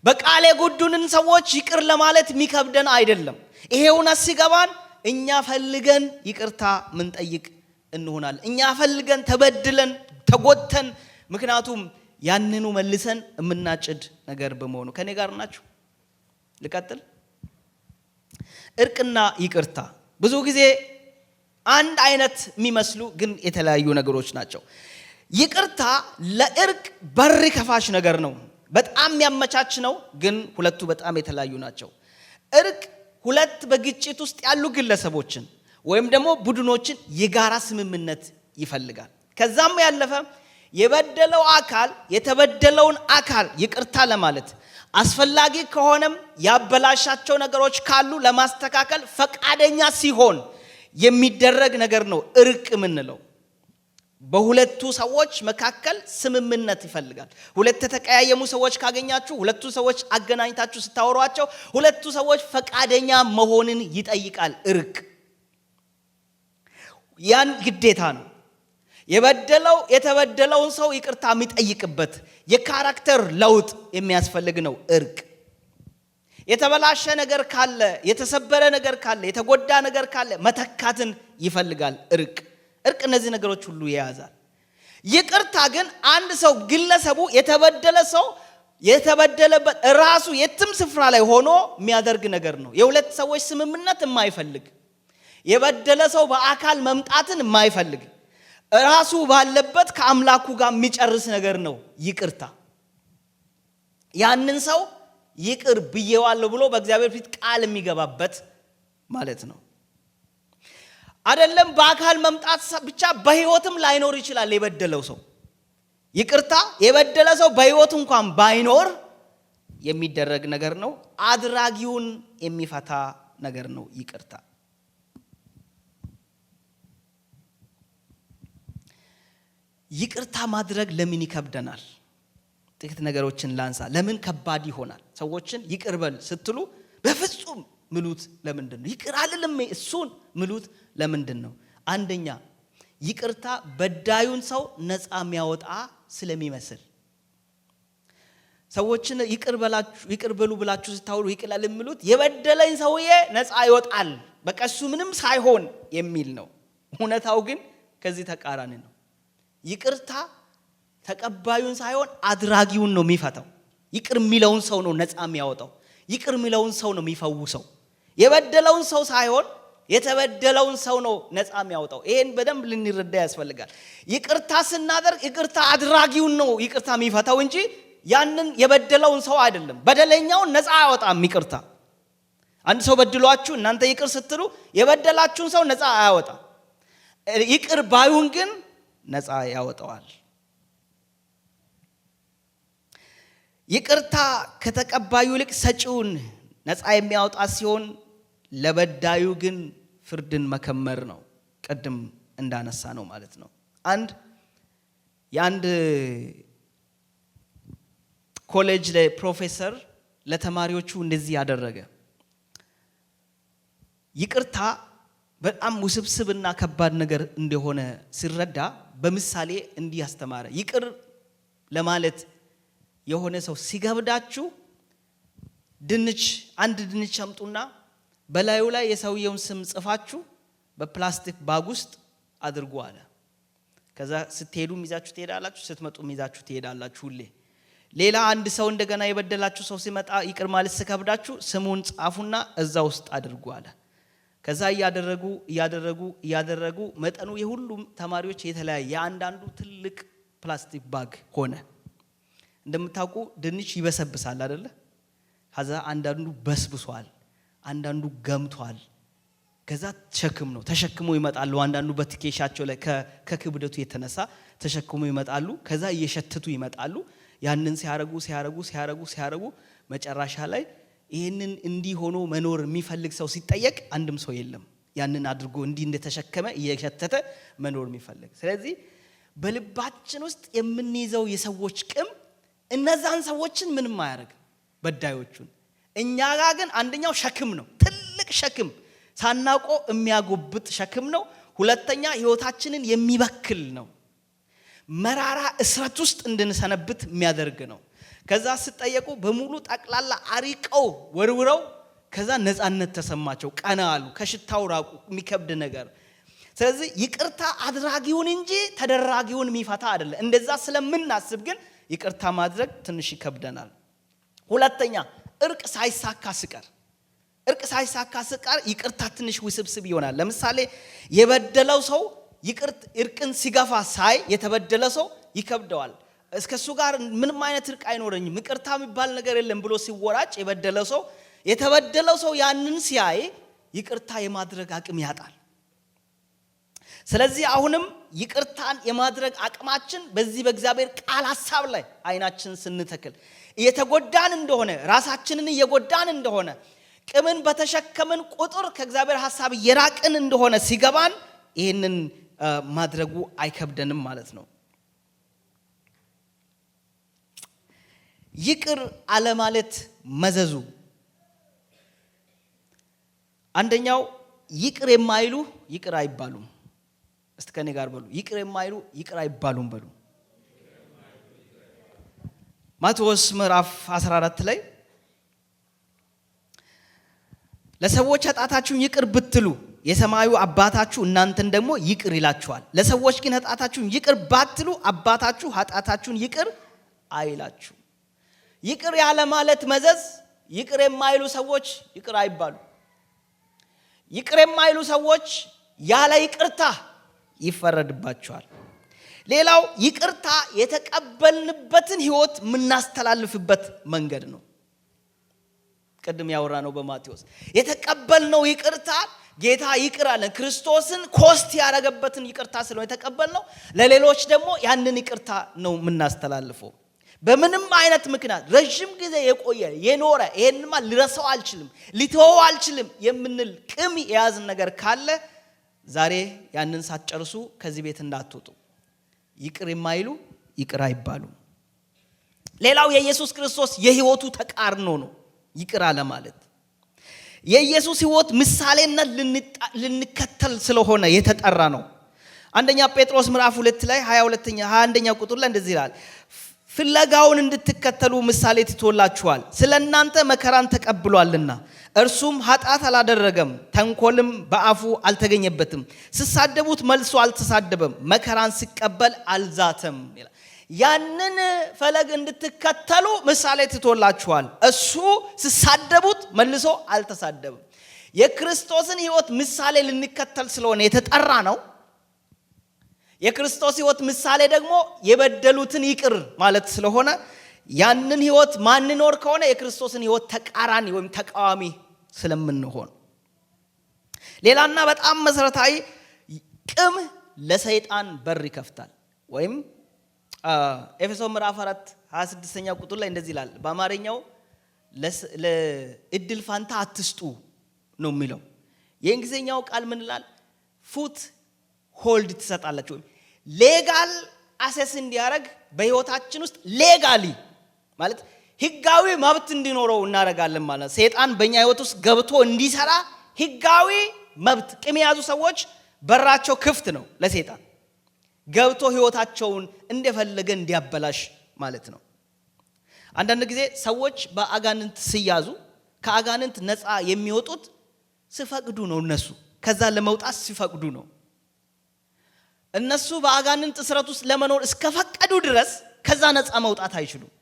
በቃል የጎዱንን ሰዎች ይቅር ለማለት የሚከብደን አይደለም። ይሄውና ሲገባን እኛ ፈልገን ይቅርታ ምን ጠይቅ እንሆናለን። እኛ ፈልገን ተበድለን ተጎተን፣ ምክንያቱም ያንኑ መልሰን የምናጭድ ነገር በመሆኑ። ከኔ ጋር ናችሁ? ልቀጥል። እርቅና ይቅርታ ብዙ ጊዜ አንድ አይነት የሚመስሉ ግን የተለያዩ ነገሮች ናቸው። ይቅርታ ለእርቅ በር ከፋሽ ነገር ነው። በጣም የሚያመቻች ነው፣ ግን ሁለቱ በጣም የተለያዩ ናቸው። እርቅ ሁለት በግጭት ውስጥ ያሉ ግለሰቦችን ወይም ደግሞ ቡድኖችን የጋራ ስምምነት ይፈልጋል። ከዛም ያለፈ የበደለው አካል የተበደለውን አካል ይቅርታ ለማለት አስፈላጊ ከሆነም ያበላሻቸው ነገሮች ካሉ ለማስተካከል ፈቃደኛ ሲሆን የሚደረግ ነገር ነው እርቅ የምንለው። በሁለቱ ሰዎች መካከል ስምምነት ይፈልጋል። ሁለት የተቀያየሙ ሰዎች ካገኛችሁ ሁለቱ ሰዎች አገናኝታችሁ ስታወሯቸው ሁለቱ ሰዎች ፈቃደኛ መሆንን ይጠይቃል እርቅ። ያን ግዴታ ነው። የተበደለውን ሰው ይቅርታ የሚጠይቅበት የካራክተር ለውጥ የሚያስፈልግ ነው እርቅ። የተበላሸ ነገር ካለ፣ የተሰበረ ነገር ካለ፣ የተጎዳ ነገር ካለ መተካትን ይፈልጋል እርቅ። እነዚህ ነገሮች ሁሉ ይያዛል። ይቅርታ ግን አንድ ሰው ግለሰቡ የተበደለ ሰው የተበደለበት ራሱ የትም ስፍራ ላይ ሆኖ የሚያደርግ ነገር ነው። የሁለት ሰዎች ስምምነት የማይፈልግ፣ የበደለ ሰው በአካል መምጣትን የማይፈልግ፣ ራሱ ባለበት ከአምላኩ ጋር የሚጨርስ ነገር ነው ይቅርታ። ያንን ሰው ይቅር ብዬዋለሁ ብሎ በእግዚአብሔር ፊት ቃል የሚገባበት ማለት ነው። አይደለም በአካል መምጣት ብቻ በህይወትም ላይኖር ይችላል የበደለው ሰው። ይቅርታ የበደለ ሰው በህይወት እንኳን ባይኖር የሚደረግ ነገር ነው። አድራጊውን የሚፈታ ነገር ነው ይቅርታ። ይቅርታ ማድረግ ለምን ይከብደናል? ጥቂት ነገሮችን ላንሳ። ለምን ከባድ ይሆናል? ሰዎችን ይቅር በል ስትሉ በፍጹም ምሉት ለምንድን ነው? ይቅር አልልም እሱን ምሉት ለምንድን ነው? አንደኛ ይቅርታ በዳዩን ሰው ነፃ የሚያወጣ ስለሚመስል። ሰዎችን ይቅር በሉ ብላችሁ ስታወሩ ይቅር አልልም ምሉት የበደለኝ ሰውዬ ነፃ ይወጣል፣ በቃ እሱ ምንም ሳይሆን የሚል ነው። እውነታው ግን ከዚህ ተቃራኒ ነው። ይቅርታ ተቀባዩን ሳይሆን አድራጊውን ነው የሚፈታው። ይቅር የሚለውን ሰው ነው ነፃ የሚያወጣው። ይቅር የሚለውን ሰው ነው የሚፈውሰው። የበደለውን ሰው ሳይሆን የተበደለውን ሰው ነው ነፃ የሚያወጣው። ይሄን በደንብ ልንረዳ ያስፈልጋል። ይቅርታ ስናደርግ ይቅርታ አድራጊውን ነው ይቅርታ የሚፈታው እንጂ ያንን የበደለውን ሰው አይደለም። በደለኛውን ነፃ አያወጣም ይቅርታ። አንድ ሰው በድሏችሁ እናንተ ይቅር ስትሉ የበደላችሁን ሰው ነፃ አያወጣም። ይቅር ባዩን ግን ነፃ ያወጣዋል። ይቅርታ ከተቀባዩ ይልቅ ሰጪውን ነፃ የሚያወጣ ሲሆን ለበዳዩ ግን ፍርድን መከመር ነው። ቀድም እንዳነሳ ነው ማለት ነው። የአንድ ኮሌጅ ላይ ፕሮፌሰር ለተማሪዎቹ እንደዚህ ያደረገ። ይቅርታ በጣም ውስብስብና ከባድ ነገር እንደሆነ ሲረዳ በምሳሌ እንዲህ አስተማረ። ይቅር ለማለት የሆነ ሰው ሲገብዳችሁ አንድ ድንች አምጡና በላዩ ላይ የሰውየውን ስም ጽፋችሁ በፕላስቲክ ባግ ውስጥ አድርጉ አለ። ከዛ ስትሄዱ ይዛችሁ ትሄዳላችሁ፣ ስትመጡ ይዛችሁ ትሄዳላችሁ። ሁሌ ሌላ አንድ ሰው እንደገና የበደላችሁ ሰው ሲመጣ ይቅር ማለት ሲከብዳችሁ ስሙን ጻፉና እዛ ውስጥ አድርጉ አለ። ከዛ እያደረጉ መጠኑ የሁሉም ተማሪዎች የተለያየ የአንዳንዱ ትልቅ ፕላስቲክ ባግ ሆነ። እንደምታውቁ ድንች ይበሰብሳል አይደለ? ከዛ አንዳንዱ በስብሷል፣ አንዳንዱ ገምቷል። ከዛ ሸክም ነው ተሸክሞ ይመጣሉ። አንዳንዱ በትኬሻቸው ላይ ከክብደቱ የተነሳ ተሸክሞ ይመጣሉ። ከዛ እየሸተቱ ይመጣሉ። ያንን ሲያረጉ መጨረሻ ላይ ይሄንን እንዲህ ሆኖ መኖር የሚፈልግ ሰው ሲጠየቅ አንድም ሰው የለም። ያንን አድርጎ እንዲህ እንደተሸከመ እየሸተተ መኖር የሚፈልግ። ስለዚህ በልባችን ውስጥ የምንይዘው የሰዎች ቂም እነዛን ሰዎችን ምንም አያደርግ በዳዮቹን። እኛ ጋር ግን አንደኛው ሸክም ነው፣ ትልቅ ሸክም። ሳናቆ የሚያጎብጥ ሸክም ነው። ሁለተኛ ህይወታችንን የሚበክል ነው። መራራ እስራት ውስጥ እንድንሰነብት የሚያደርግ ነው። ከዛ ሲጠየቁ በሙሉ ጠቅላላ አሪቀው ወርውረው ከዛ ነፃነት ተሰማቸው፣ ቀና አሉ፣ ከሽታው ራቁ፣ የሚከብድ ነገር። ስለዚህ ይቅርታ አድራጊውን እንጂ ተደራጊውን የሚፈታ አይደለም። እንደዛ ስለምናስብ ግን ይቅርታ ማድረግ ትንሽ ይከብደናል። ሁለተኛ እርቅ ሳይሳካ ሲቀር ይቅርታ ትንሽ ውስብስብ ይሆናል። ለምሳሌ የበደለው ሰው እርቅን ሲገፋ ሳይ የተበደለ ሰው ይከብደዋል። እስከሱ ጋር ምንም አይነት እርቅ አይኖረኝም፣ ይቅርታ የሚባል ነገር የለም ብሎ ሲወራጭ የተበደለው ሰው ያንን ሲያይ ይቅርታ የማድረግ አቅም ያጣል። ስለዚህ አሁንም ይቅርታን የማድረግ አቅማችን በዚህ በእግዚአብሔር ቃል ሐሳብ ላይ አይናችን ስንተክል እየተጎዳን እንደሆነ ራሳችንን እየጎዳን እንደሆነ ቂምን በተሸከምን ቁጥር ከእግዚአብሔር ሐሳብ እየራቅን እንደሆነ ሲገባን ይሄንን ማድረጉ አይከብደንም ማለት ነው። ይቅር አለማለት መዘዙ አንደኛው ይቅር የማይሉ ይቅር አይባሉም። እስቲ ከኔ ጋር በሉ፣ ይቅር የማይሉ ይቅር አይባሉም በሉ። ማቴዎስ ምዕራፍ 14 ላይ ለሰዎች ኃጢአታችሁን ይቅር ብትሉ የሰማዩ አባታችሁ እናንተን ደግሞ ይቅር ይላችኋል። ለሰዎች ግን ኃጢአታችሁን ይቅር ባትሉ አባታችሁ ኃጢአታችሁን ይቅር አይላችሁ። ይቅር ያለ ማለት መዘዝ ይቅር የማይሉ ሰዎች ይቅር አይባሉ። ይቅር የማይሉ ሰዎች ያለ ይቅርታ ይፈረድባቸዋል። ሌላው ይቅርታ የተቀበልንበትን ህይወት የምናስተላልፍበት መንገድ ነው። ቅድም ያወራነው በማቴዎስ የተቀበልነው ይቅርታ ጌታ ይቅር አለን። ክርስቶስን ኮስት ያደረገበትን ይቅርታ ስለሆነ የተቀበልነው ለሌሎች ደግሞ ያንን ይቅርታ ነው የምናስተላልፈው። በምንም አይነት ምክንያት ረጅም ጊዜ የቆየ የኖረ ይሄንማ ልረሳው አልችልም ሊተወው አልችልም የምንል ቂም የያዝን ነገር ካለ ዛሬ ያንን ሳትጨርሱ ከዚህ ቤት እንዳትወጡ። ይቅር የማይሉ ይቅር አይባሉ። ሌላው የኢየሱስ ክርስቶስ የህይወቱ ተቃርኖ ነው ይቅር አለ ማለት። የኢየሱስ ህይወት ምሳሌነት ልንከተል ስለሆነ የተጠራ ነው። አንደኛ ጴጥሮስ ምዕራፍ 2 ላይ 21ኛ ቁጥር ላይ እንደዚህ ይላል፣ ፍለጋውን እንድትከተሉ ምሳሌ ትቶላችኋል። ስለናንተ መከራን ተቀብሏልና እርሱም ኃጢአት አላደረገም፣ ተንኮልም በአፉ አልተገኘበትም፣ ሲሳደቡት መልሶ አልተሳደበም፣ መከራን ሲቀበል አልዛተም ይላል። ያንን ፈለግ እንድትከተሉ ምሳሌ ትቶላችኋል። እሱ ሲሳደቡት መልሶ አልተሳደበም። የክርስቶስን ህይወት ምሳሌ ልንከተል ስለሆነ የተጠራ ነው። የክርስቶስ ህይወት ምሳሌ ደግሞ የበደሉትን ይቅር ማለት ስለሆነ ያንን ህይወት ማንኖር ከሆነ የክርስቶስን ህይወት ተቃራኒ ወይም ተቃዋሚ ስለምንሆን። ሌላና በጣም መሰረታዊ ቂም ለሰይጣን በር ይከፍታል። ወይም ኤፌሶን ምዕራፍ 4 26ኛ ቁጥር ላይ እንደዚህ ይላል። በአማርኛው ለእድል ፋንታ አትስጡ ነው የሚለው። የእንግሊዝኛው ቃል ምን ይላል? ፉት ሆልድ ትሰጣላችሁ። ሌጋል አሰስ እንዲያረግ በህይወታችን ውስጥ ሌጋሊ ማለት ህጋዊ መብት እንዲኖረው እናደርጋለን ማለት። ሰይጣን በእኛ ህይወት ውስጥ ገብቶ እንዲሰራ ህጋዊ መብት ቂም የያዙ ሰዎች በራቸው ክፍት ነው ለሰይጣን ገብቶ ህይወታቸውን እንደፈለገ እንዲያበላሽ ማለት ነው። አንዳንድ ጊዜ ሰዎች በአጋንንት ሲያዙ ከአጋንንት ነፃ የሚወጡት ሲፈቅዱ ነው። እነሱ ከዛ ለመውጣት ሲፈቅዱ ነው። እነሱ በአጋንንት እስራት ውስጥ ለመኖር እስከፈቀዱ ድረስ ከዛ ነፃ መውጣት አይችሉም።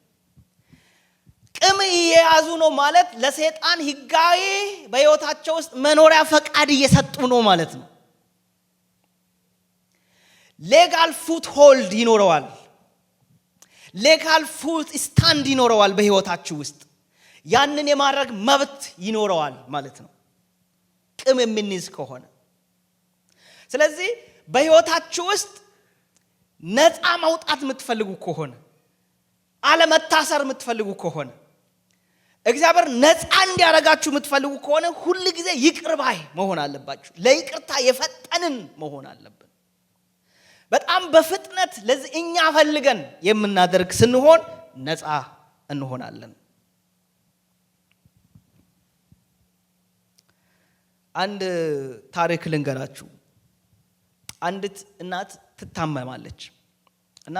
ቂም እየያዙ ነው ማለት ለሰይጣን ህጋዊ በህይወታቸው ውስጥ መኖሪያ ፈቃድ እየሰጡ ነው ማለት ነው። ሌጋል ፉት ሆልድ ይኖረዋል። ሌጋል ፉት ስታንድ ይኖረዋል በህይወታችሁ ውስጥ ያንን የማድረግ መብት ይኖረዋል ማለት ነው ቂም የምንይዝ ከሆነ። ስለዚህ በህይወታችሁ ውስጥ ነፃ መውጣት የምትፈልጉ ከሆነ አለመታሰር የምትፈልጉ ከሆነ እግዚአብሔር ነፃ እንዲያረጋችሁ የምትፈልጉ ከሆነ ሁሉ ጊዜ ይቅር ባይ መሆን አለባችሁ። ለይቅርታ የፈጠንን መሆን አለብን። በጣም በፍጥነት ለዚህ እኛ ፈልገን የምናደርግ ስንሆን ነፃ እንሆናለን። አንድ ታሪክ ልንገራችሁ። አንዲት እናት ትታመማለች እና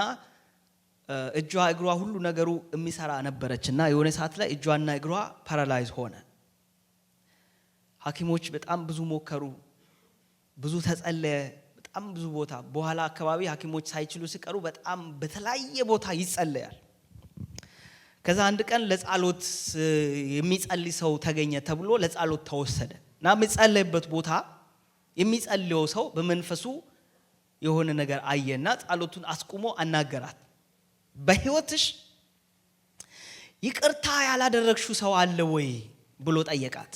እጇ እግሯ ሁሉ ነገሩ የሚሰራ ነበረችና የሆነ ሰዓት ላይ እጇና እግሯ ፓራላይዝ ሆነ። ሐኪሞች በጣም ብዙ ሞከሩ፣ ብዙ ተጸለየ፣ በጣም ብዙ ቦታ በኋላ አካባቢ ሐኪሞች ሳይችሉ ሲቀሩ በጣም በተለያየ ቦታ ይጸለያል። ከዛ አንድ ቀን ለጸሎት የሚጸልይ ሰው ተገኘ ተብሎ ለጸሎት ተወሰደ እና የሚጸለይበት ቦታ የሚጸልየው ሰው በመንፈሱ የሆነ ነገር አየና ጸሎቱን አስቆሞ አናገራት። በህይወትሽ ይቅርታ ያላደረግሽው ሰው አለ ወይ ብሎ ጠየቃት።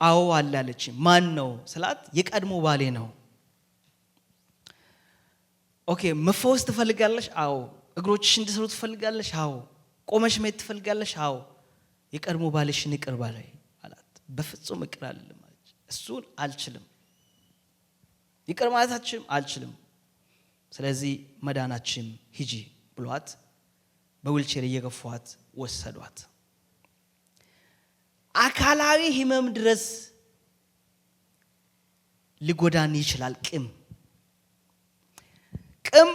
አዎ አለ አለች። ማን ነው ስላት የቀድሞ ባሌ ነው። ኦኬ መፈወስ ትፈልጋለሽ? አዎ። እግሮችሽ እንዲሰሩ ትፈልጋለሽ? አዎ። ቆመሽ መሄድ ትፈልጋለሽ? አዎ። የቀድሞ ባልሽን ይቅር በለይ አላት። በፍጹም ይቅር አልልም አለች። እሱን አልችልም፣ ይቅር ማለታችን አልችልም፣ ስለዚህ መዳናችን ሂጂ ብሏት በዊልቸር እየገፏት ወሰዷት። አካላዊ ህመም ድረስ ሊጎዳን ይችላል። ቅም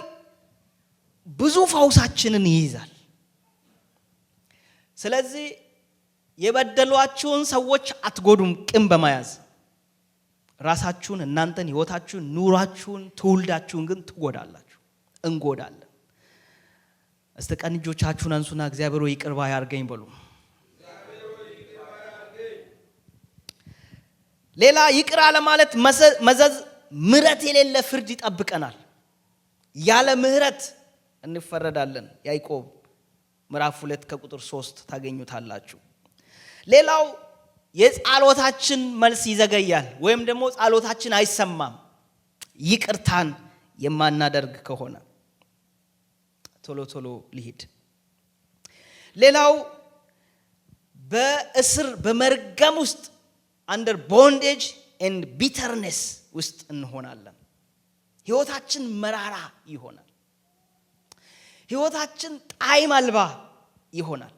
ብዙ ፈውሳችንን ይይዛል። ስለዚህ የበደሏችሁን ሰዎች አትጎዱም። ቅም በመያዝ ራሳችሁን፣ እናንተን፣ ህይወታችሁን፣ ኑራችሁን፣ ትውልዳችሁን ግን ትጎዳላችሁ፣ እንጎዳለን። እስቲ ቀኝ እጆቻችሁን አንሱና እግዚአብሔር ሆይ ይቅር ባይ አድርገኝ በሉ። ሌላ ይቅር አለ ማለት መዘዝ ምህረት የሌለ ፍርድ ይጠብቀናል። ያለ ምህረት እንፈረዳለን። ያዕቆብ ምዕራፍ 2 ከቁጥር 3 ታገኙታላችሁ። ሌላው የጸሎታችን መልስ ይዘገያል ወይም ደግሞ ጸሎታችን አይሰማም ይቅርታን የማናደርግ ከሆነ። ቶሎ ሊሄድ። ሌላው በእስር በመርገም ውስጥ under bondage and bitterness ውስጥ እንሆናለን። ህይወታችን መራራ ይሆናል። ህይወታችን ጣዕም አልባ ይሆናል።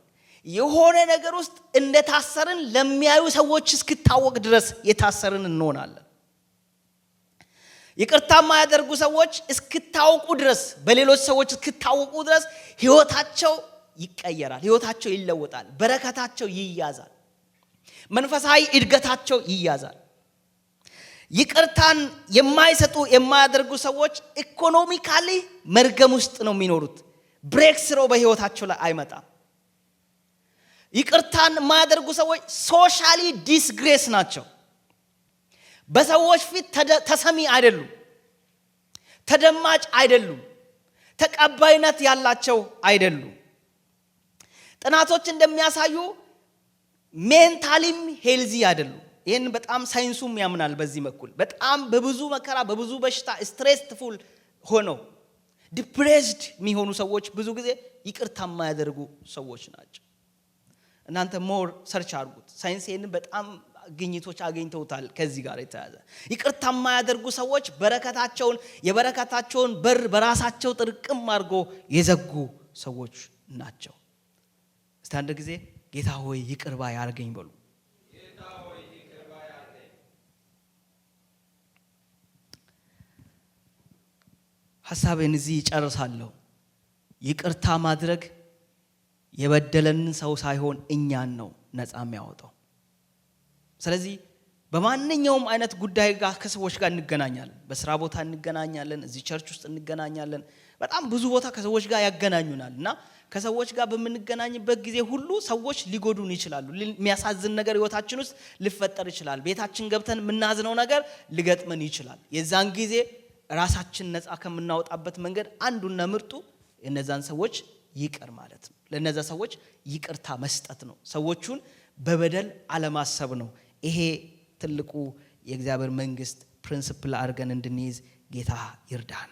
የሆነ ነገር ውስጥ እንደታሰርን ለሚያዩ ሰዎች እስክታወቅ ድረስ የታሰርን እንሆናለን። ይቅርታ የማያደርጉ ሰዎች እስክታወቁ ድረስ፣ በሌሎች ሰዎች እስክታወቁ ድረስ ህይወታቸው ይቀየራል፣ ህይወታቸው ይለወጣል፣ በረከታቸው ይያዛል፣ መንፈሳዊ እድገታቸው ይያዛል። ይቅርታን የማይሰጡ የማያደርጉ ሰዎች ኢኮኖሚካሊ መርገም ውስጥ ነው የሚኖሩት። ብሬክ ስሮ በህይወታቸው ላይ አይመጣም። ይቅርታን የማያደርጉ ሰዎች ሶሻሊ ዲስግሬስ ናቸው። በሰዎች ፊት ተሰሚ አይደሉም፣ ተደማጭ አይደሉም፣ ተቀባይነት ያላቸው አይደሉም። ጥናቶች እንደሚያሳዩ ሜንታሊም ሄልዚ አይደሉም። ይሄን በጣም ሳይንሱም ያምናል። በዚህ በኩል በጣም በብዙ መከራ በብዙ በሽታ ስትሬስፉል ሆነው ዲፕሬስድ የሚሆኑ ሰዎች ብዙ ጊዜ ይቅርታ የማያደርጉ ሰዎች ናቸው። እናንተ ሞር ሰርች አድርጉት። ሳይንስ ይሄንን በጣም ግኝቶች አገኝተውታል። ከዚህ ጋር የተያዘ ይቅርታ የማያደርጉ ሰዎች የበረከታቸውን በር በራሳቸው ጥርቅም አድርጎ የዘጉ ሰዎች ናቸው። እስቲ አንድ ጊዜ ጌታ ሆይ ይቅር ባይ አድርገኝ በሉ። ሐሳቤን እዚህ ይጨርሳለሁ። ይቅርታ ማድረግ የበደለንን ሰው ሳይሆን እኛን ነው ነፃ የሚያወጣው። ስለዚህ በማንኛውም አይነት ጉዳይ ጋር ከሰዎች ጋር እንገናኛለን። በስራ ቦታ እንገናኛለን፣ እዚህ ቸርች ውስጥ እንገናኛለን። በጣም ብዙ ቦታ ከሰዎች ጋር ያገናኙናል እና ከሰዎች ጋር በምንገናኝበት ጊዜ ሁሉ ሰዎች ሊጎዱን ይችላሉ። የሚያሳዝን ነገር ህይወታችን ውስጥ ሊፈጠር ይችላል። ቤታችን ገብተን የምናዝነው ነገር ሊገጥመን ይችላል። የዛን ጊዜ ራሳችን ነፃ ከምናወጣበት መንገድ አንዱና ምርጡ እነዛን ሰዎች ይቅር ማለት ነው። ለነዛ ሰዎች ይቅርታ መስጠት ነው። ሰዎቹን በበደል አለማሰብ ነው። ይሄ ትልቁ የእግዚአብሔር መንግስት ፕሪንሲፕል አድርገን እንድንይዝ ጌታ ይርዳን።